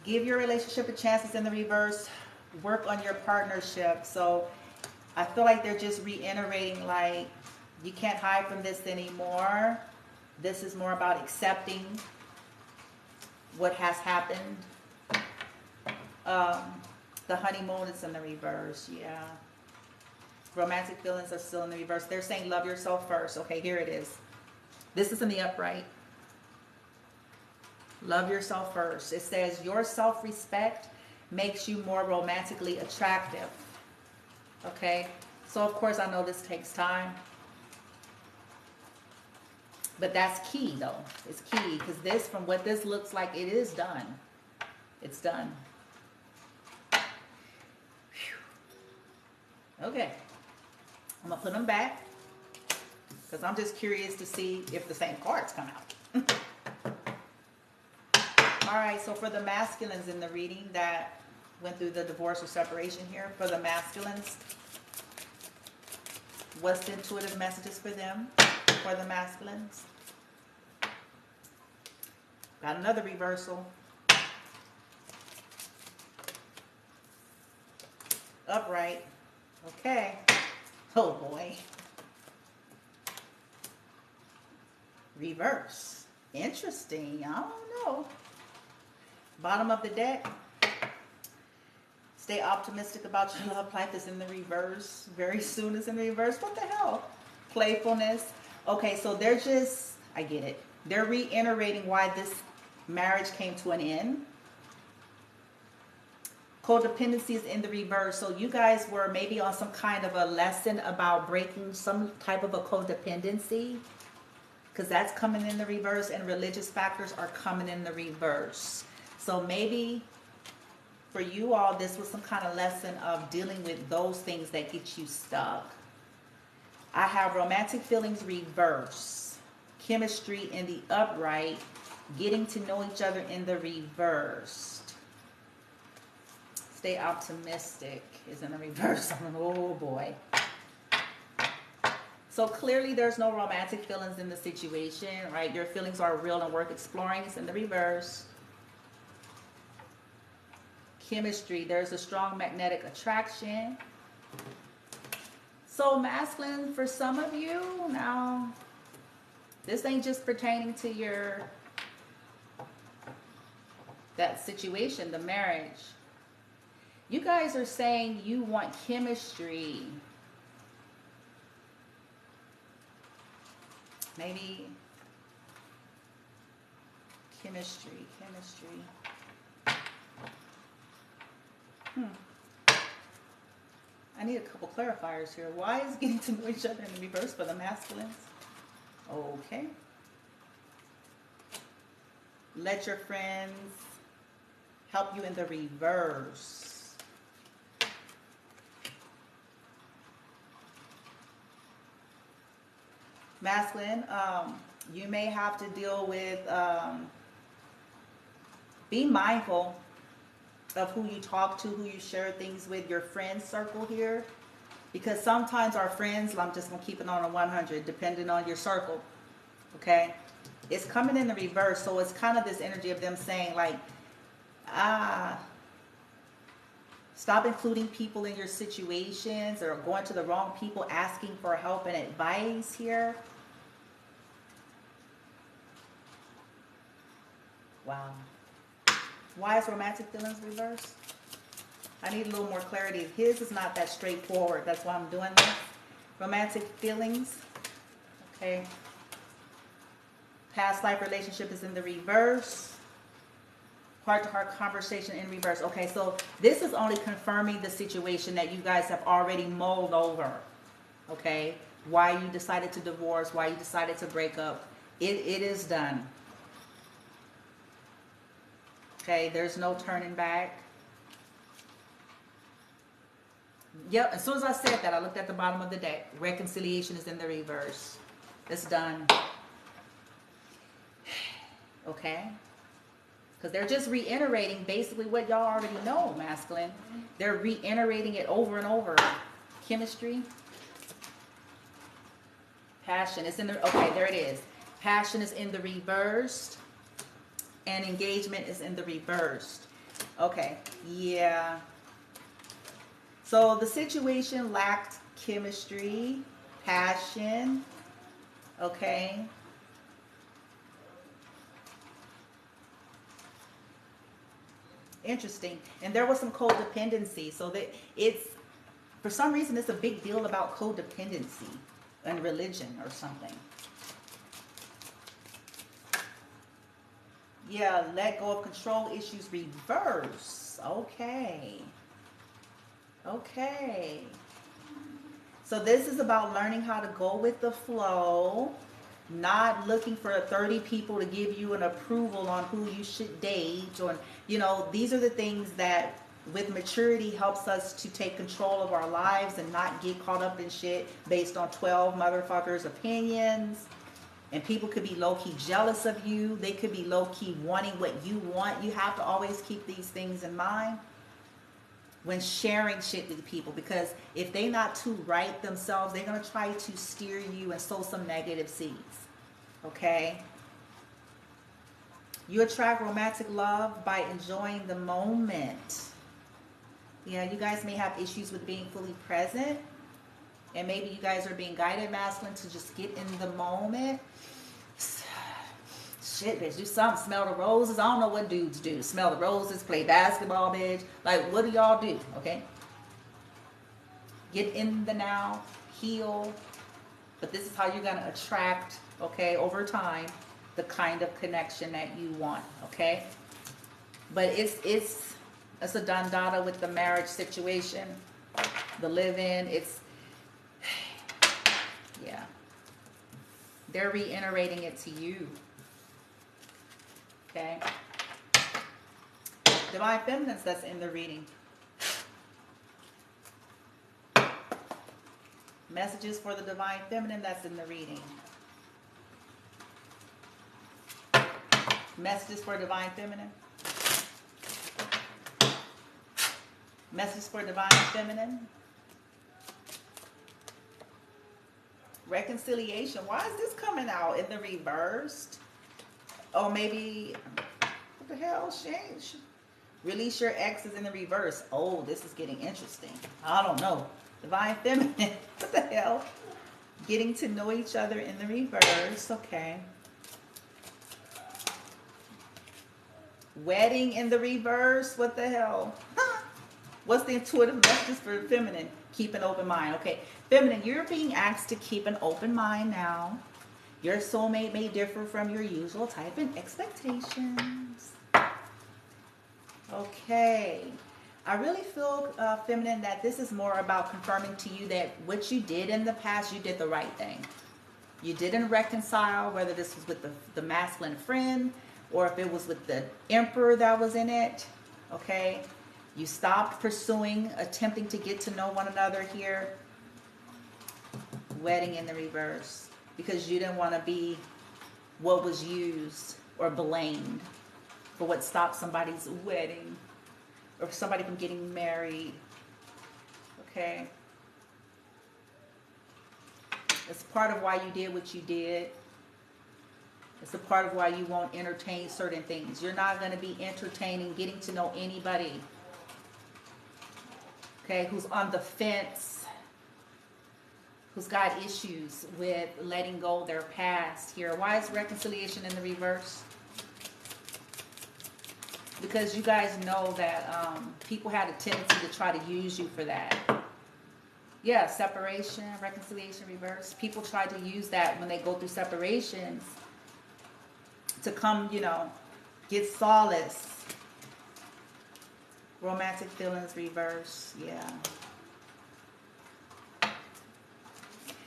Give your relationship a chance. It's in the reverse. Work on your partnership. So I feel like they're just reiterating, like, you can't hide from this anymore. This is more about accepting what has happened. The honeymoon is in the reverse. Yeah. Romantic feelings are still in the reverse. They're saying love yourself first. Okay, here it is. This is in the upright. Love yourself first. It says your self-respect makes you more romantically attractive. Okay? So, of course, I know this takes time. But that's key, though. It's key, because this, from what this looks like, it is done. It's done. Whew. Okay. I'm going to put them back, because I'm just curious to see if the same cards come out. All right, so for the masculines in the reading that went through the divorce or separation here, for the masculines, what's the intuitive messages for them, for the masculines? Got another reversal. Upright. Okay. Oh boy. Reverse. Interesting. I don't know. Bottom of the deck. Stay optimistic about your love life is in the reverse. Very soon is in the reverse. What the hell? Playfulness. Okay, so they're just, I get it. They're reiterating why this marriage came to an end. Codependency is in the reverse. So you guys were maybe on some kind of a lesson about breaking some type of a codependency, because that's coming in the reverse, and religious factors are coming in the reverse. So maybe for you all, this was some kind of lesson of dealing with those things that get you stuck. I have romantic feelings reverse, chemistry in the upright, getting to know each other in the reversed. Stay optimistic is in the reverse. Oh boy. So clearly there's no romantic feelings in the situation, right? Your feelings are real and worth exploring. It's in the reverse. Chemistry, there's a strong magnetic attraction. So masculine for some of you, now this ain't just pertaining to your, that situation, the marriage. You guys are saying you want chemistry. Maybe chemistry. I need a couple clarifiers here. Why is getting to know each other in the reverse for the masculines? Okay. Let your friends help you in the reverse. Masculine, you may have to deal with, be mindful of who you talk to, who you share things with, your friend circle here. Because sometimes our friends, I'm just going to keep it on a 100, depending on your circle. Okay? It's coming in the reverse, so it's kind of this energy of them saying like, stop including people in your situations, or going to the wrong people asking for help and advice here. Wow. Why is romantic feelings reversed? I need a little more clarity. His is not that straightforward. That's why I'm doing this. Romantic feelings. Okay. Past life relationship is in the reverse. Heart-to-heart conversation in reverse. Okay, so this is only confirming the situation that you guys have already mulled over. Okay? Why you decided to divorce, why you decided to break up. It is done. Okay, there's no turning back. Yep, as soon as I said that, I looked at the bottom of the deck. Reconciliation is in the reverse. It's done. Okay. Because they're just reiterating basically what y'all already know, masculine. They're reiterating it over and over. Chemistry. Passion is in the, okay, there it is. Passion is in the reversed. And engagement is in the reversed. Okay, yeah. So the situation lacked chemistry, passion, okay. Interesting. And there was some codependency. So that it's, for some reason, it's a big deal about codependency and religion or something. Yeah, let go of control issues, reverse. Okay. Okay. So this is about learning how to go with the flow, not looking for 30 people to give you an approval on who you should date, or, you know, these are the things that with maturity helps us to take control of our lives and not get caught up in shit based on 12 motherfuckers' opinions. And people could be low-key jealous of you. They could be low-key wanting what you want. You have to always keep these things in mind when sharing shit with people, because if they're not too right themselves, they're going to try to steer you and sow some negative seeds. Okay? You attract romantic love by enjoying the moment. Yeah, you guys may have issues with being fully present. And maybe you guys are being guided, masculine, to just get in the moment. Shit, bitch, do something. Smell the roses. I don't know what dudes do. Smell the roses, play basketball, bitch. Like, what do y'all do, okay? Get in the now, heal. But this is how you're going to attract, okay, over time, the kind of connection that you want, okay? But it's a dandada with the marriage situation, the live-in. It's, yeah. They're reiterating it to you. Okay. Divine Feminines, that's in the reading. Messages for the Divine Feminine, that's in the reading. Messages for Divine Feminine. Messages for Divine Feminine. Reconciliation. Why is this coming out in the reversed? Oh, maybe, what the hell? Release your exes in the reverse. Oh, this is getting interesting. I don't know. Divine Feminine. What the hell? Getting to know each other in the reverse. Okay. Wedding in the reverse. What the hell? What's the intuitive message for feminine? Keep an open mind. Okay. Feminine, you're being asked to keep an open mind now. Your soulmate may differ from your usual type and expectations. Okay. I really feel, feminine, that this is more about confirming to you that what you did in the past, you did the right thing. You didn't reconcile, whether this was with the masculine friend or if it was with the emperor that was in it. Okay. You stopped pursuing, attempting to get to know one another here. Wedding in the reverse. Because you didn't want to be what was used or blamed for what stopped somebody's wedding or somebody from getting married. Okay? It's part of why you did what you did. It's a part of why you won't entertain certain things. You're not going to be entertaining getting to know anybody, okay, who's on the fence, who's got issues with letting go of their past here. Why is reconciliation in the reverse? Because you guys know that people had a tendency to try to use you for that. Yeah, separation, reconciliation, reverse. People try to use that when they go through separations to come, you know, get solace. Romantic feelings, reverse. Yeah.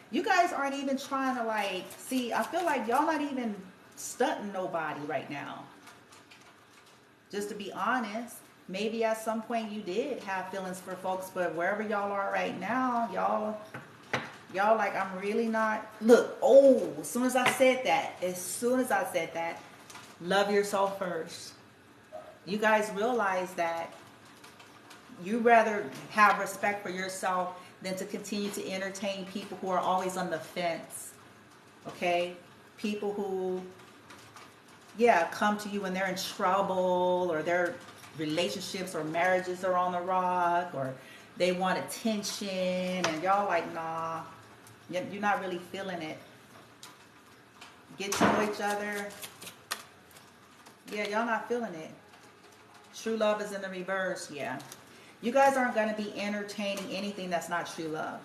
You guys aren't even trying to, like, see, I feel like y'all not even stunting nobody right now. Just to be honest, maybe at some point you did have feelings for folks, but wherever y'all are right now, y'all like, I'm really not. Look, as soon as I said that, love yourself first. You guys realize that you rather have respect for yourself than to continue to entertain people who are always on the fence. Okay? People who, yeah, come to you when they're in trouble, or their relationships or marriages are on the rock, or they want attention, and y'all like, nah, you're not really feeling it. Get to know each other. Yeah, y'all not feeling it. True love is in the reverse, yeah. You guys aren't going to be entertaining anything that's not true love,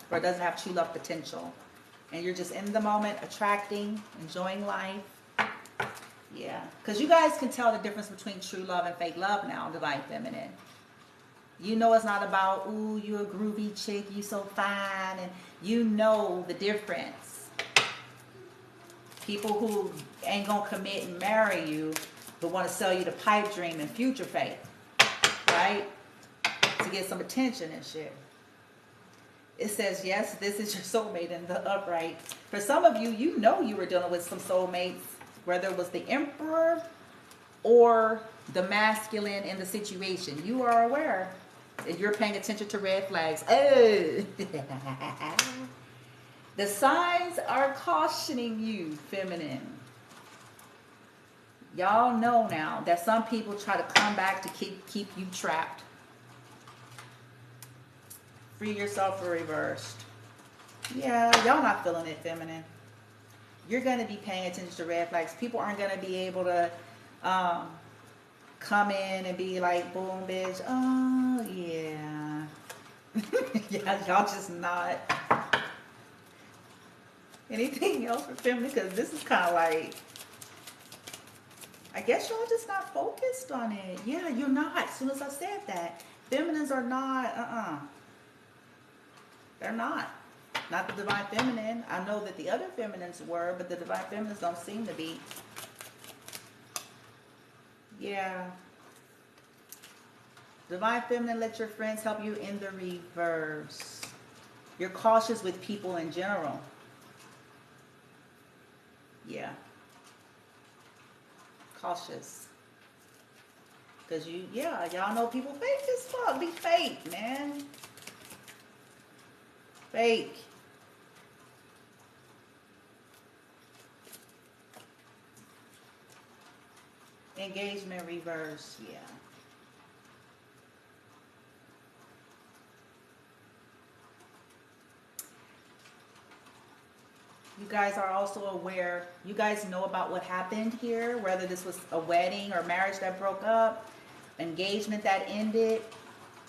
or doesn't have true love potential. And you're just in the moment, attracting, enjoying life. Yeah, because you guys can tell the difference between true love and fake love now, Divine Feminine. You know it's not about, ooh, you a groovy chick, you so fine, and you know the difference. People who ain't gonna commit and marry you, but want to sell you the pipe dream and future faith, right? To get some attention and shit. It says, yes, this is your soulmate in the upright. For some of you, you know you were dealing with some soulmates, whether it was the emperor or the masculine in the situation. You are aware, and you're paying attention to red flags. Oh. The signs are cautioning you, feminine. Y'all know now that some people try to come back to keep you trapped. Free yourself or reversed. Yeah, y'all not feeling it, feminine. You're going to be paying attention to red flags. People aren't going to be able to come in and be like, boom, bitch. Oh, yeah. Yeah, y'all just not. Anything else for feminine? Because this is kind of like, I guess y'all just not focused on it. Yeah, you're not. As soon as I said that. Feminines are not, They're not. Not the Divine Feminine. I know that the other feminines were, but the Divine Feminines don't seem to be. Yeah. Divine Feminine, let your friends help you in the reverse. You're cautious with people in general. Yeah. Cautious. Because y'all know people fake as fuck. Be fake, man. Fake. Engagement reverse, yeah. You guys are also aware, you guys know about what happened here, whether this was a wedding or marriage that broke up, engagement that ended,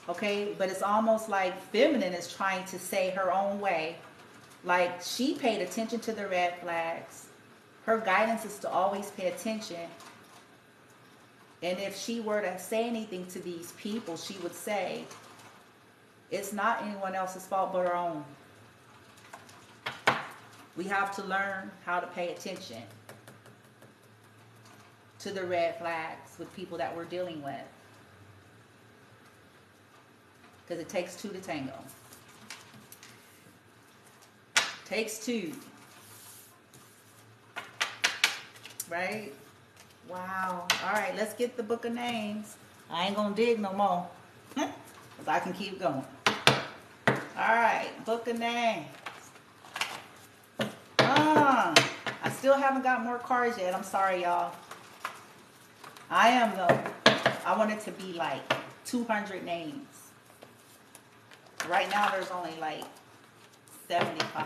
okay? But it's almost like feminine is trying to say her own way. Like, she paid attention to the red flags. Her guidance is to always pay attention. And if she were to say anything to these people, she would say, it's not anyone else's fault but her own. We have to learn how to pay attention to the red flags with people that we're dealing with. Because it takes two to tango. Takes two. Right? Wow. All right, let's get the book of names. I ain't going to dig no more. Because I can keep going. All right, book of names. I still haven't got more cards yet. I'm sorry, y'all. I am, though. I want it to be like 200 names. Right now, there's only like 75.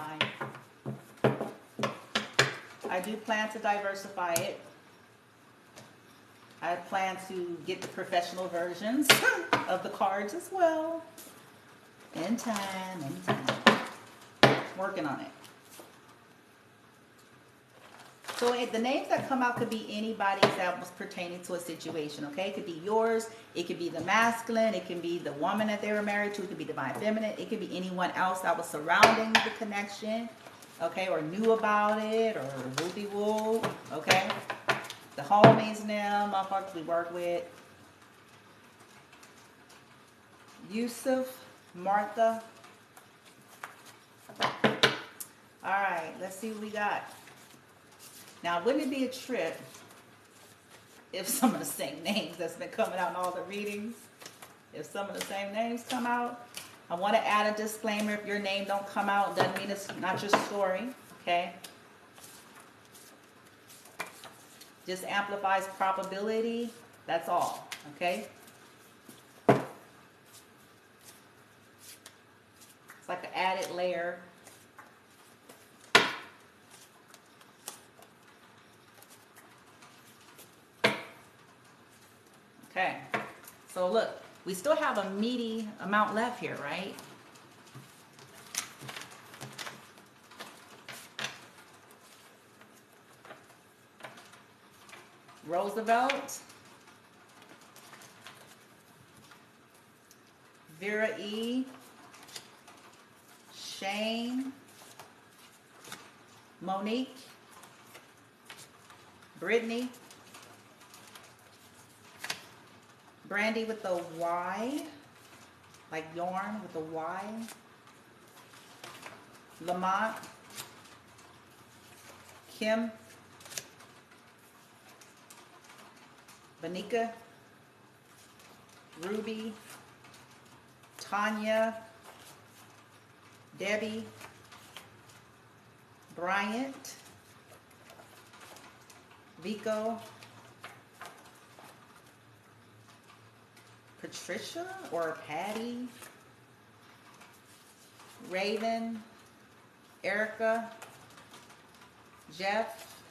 I do plan to diversify it. I plan to get the professional versions of the cards as well. In time. Working on it. So the names that come out could be anybody that was pertaining to a situation, okay? It could be yours. It could be the masculine. It can be the woman that they were married to. It could be Divine Feminine. It could be anyone else that was surrounding the connection, okay? Or knew about it, or whoopie-woo, okay? The homies now, motherfuckers we work with. Yusuf, Martha. All right, let's see what we got. Now, wouldn't it be a trip if some of the same names that's been coming out in all the readings, if some of the same names come out. I want to add a disclaimer. If your name don't come out, doesn't mean it's not your story, okay? Just amplifies probability, that's all, okay? It's like an added layer. Okay, so look, we still have a meaty amount left here, right? Roosevelt, Vera E, Shane, Monique, Brittany, Brandy with the Y, like yarn with the Y, Lamont, Kim, Banika, Ruby, Tanya, Debbie, Bryant, Vico, Patricia or Patty, Raven, Erica, Jeff,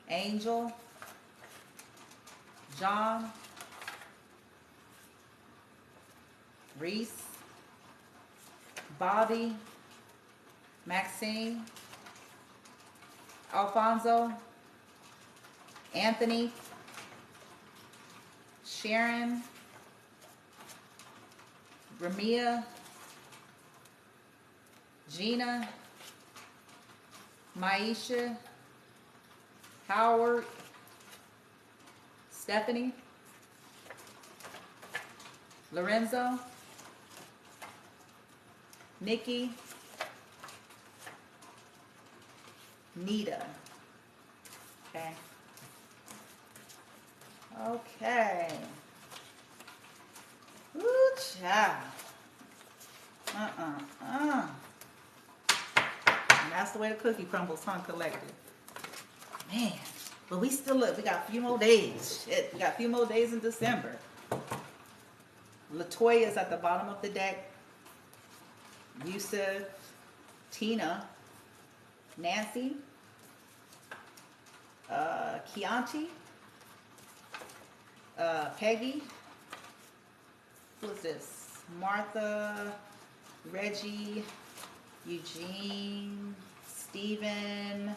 Angel, John, Reese, Bobby, Maxine, Alfonso, Anthony, Sharon, Ramia, Gina, Maisha, Howard, Stephanie, Lorenzo, Nikki, Nita. Okay. Okay. Ooh, child. And that's the way the cookie crumbles, huh, collective? Man, but we still look. We got a few more days. Shit, we got a few more days in December. Latoya is at the bottom of the deck. Yusuf, Tina, Nancy, Chianti, Peggy, who is this? Martha, Reggie, Eugene, Stephen,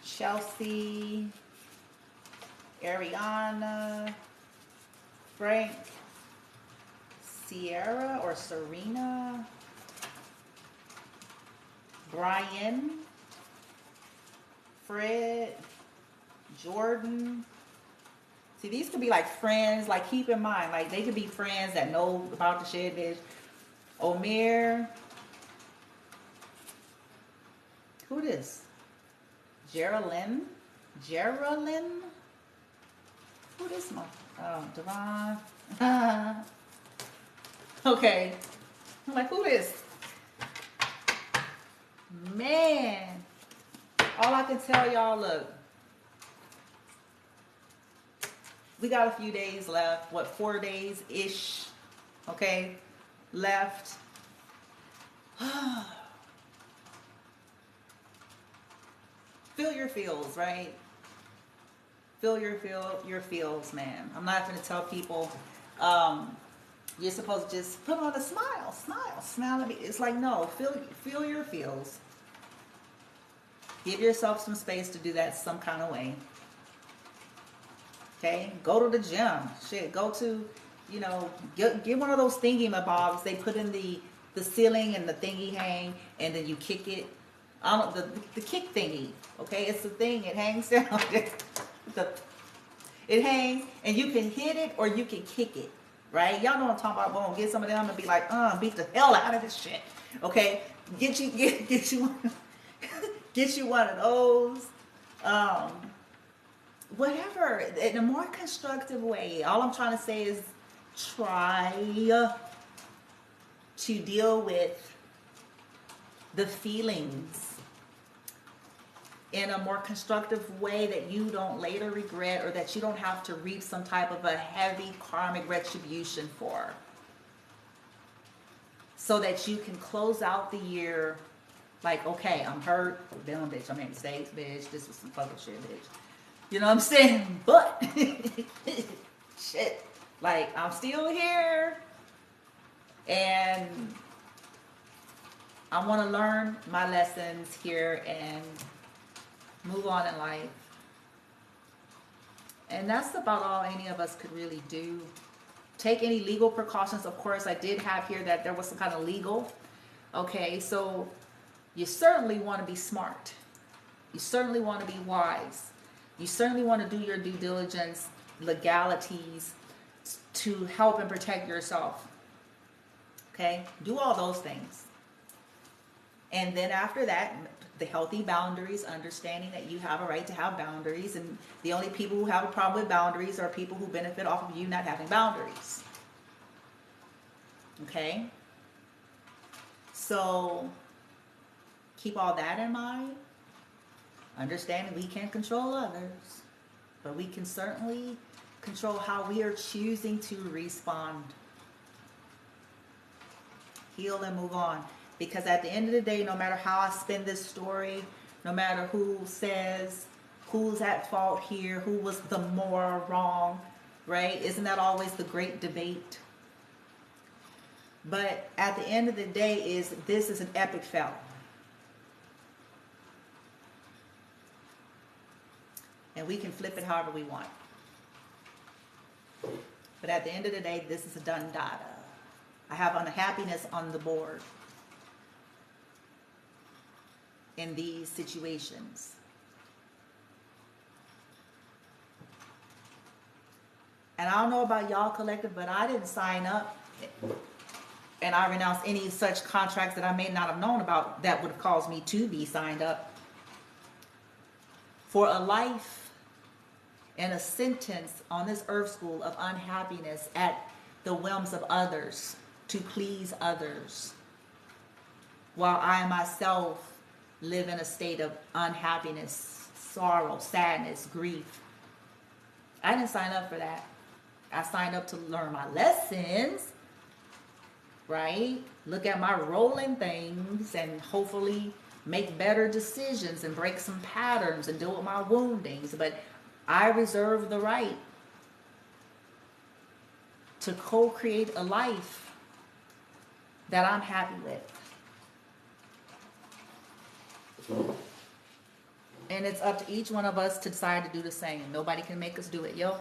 Chelsea, Ariana, Frank, Sierra or Serena, Brian, Fred, Jordan. See, these could be like friends, like keep in mind, like they could be friends that know about the shit, bitch. Omer. Who this? Geraldine? Geraldine? Who this one? Oh, Devon. Okay. I'm like, who this? Man. All I can tell y'all, look. We got a few days left. What, 4 days-ish? Okay? Left. Feel your feels, right? Feel your feels, man. I'm not going to tell people you're supposed to just put on a smile, smile at me. It's like, no, feel your feels. Give yourself some space to do that some kind of way. Okay? Go to the gym. Shit, go to, you know, get one of those thingy mabobs they put in the ceiling and the thingy hang, and then you kick it. I don't know, the kick thingy. Okay? It's the thing. It hangs down. It hangs, and you can hit it or you can kick it. Right? Y'all know what I'm talking about. Boom. Get some of them and be like, beat the hell out of this shit. Okay? Get you get you one of those. whatever, in a more constructive way. All I'm trying to say is try to deal with the feelings in a more constructive way that you don't later regret, or that you don't have to reap some type of a heavy karmic retribution for. So that you can close out the year like, okay, I'm hurt, damn bitch, I made mistakes, bitch, this was some fucking shit, bitch. You know what I'm saying? But, shit, like, I'm still here, and I want to learn my lessons here and move on in life. And that's about all any of us could really do. Take any legal precautions. Of course, I did have here that there was some kind of legal. Okay, so you certainly want to be smart. You certainly want to be wise. You certainly want to do your due diligence, legalities to help and protect yourself. Okay, do all those things. And then after that, the healthy boundaries, understanding that you have a right to have boundaries, and the only people who have a problem with boundaries are people who benefit off of you not having boundaries. Okay? So, keep all that in mind. Understanding we can't control others, but we can certainly control how we are choosing to respond. Heal and move on. Because at the end of the day, no matter how I spin this story, no matter who says who's at fault here, who was the more wrong, right? Isn't that always the great debate? But at the end of the day, this is an epic fail. And we can flip it however we want. But at the end of the day, this is a done data. I have unhappiness on the board in these situations. And I don't know about y'all collective, but I didn't sign up, and I renounce any such contracts that I may not have known about that would have caused me to be signed up for a life and a sentence on this earth school of unhappiness at the whims of others, to please others, while I myself live in a state of unhappiness, sorrow, sadness, grief. I didn't sign up for that. I signed up to learn my lessons, right? Look at my rolling things and hopefully make better decisions and break some patterns and deal with my woundings. But I reserve the right to co-create a life that I'm happy with. And it's up to each one of us to decide to do the same. Nobody can make us do it, yo.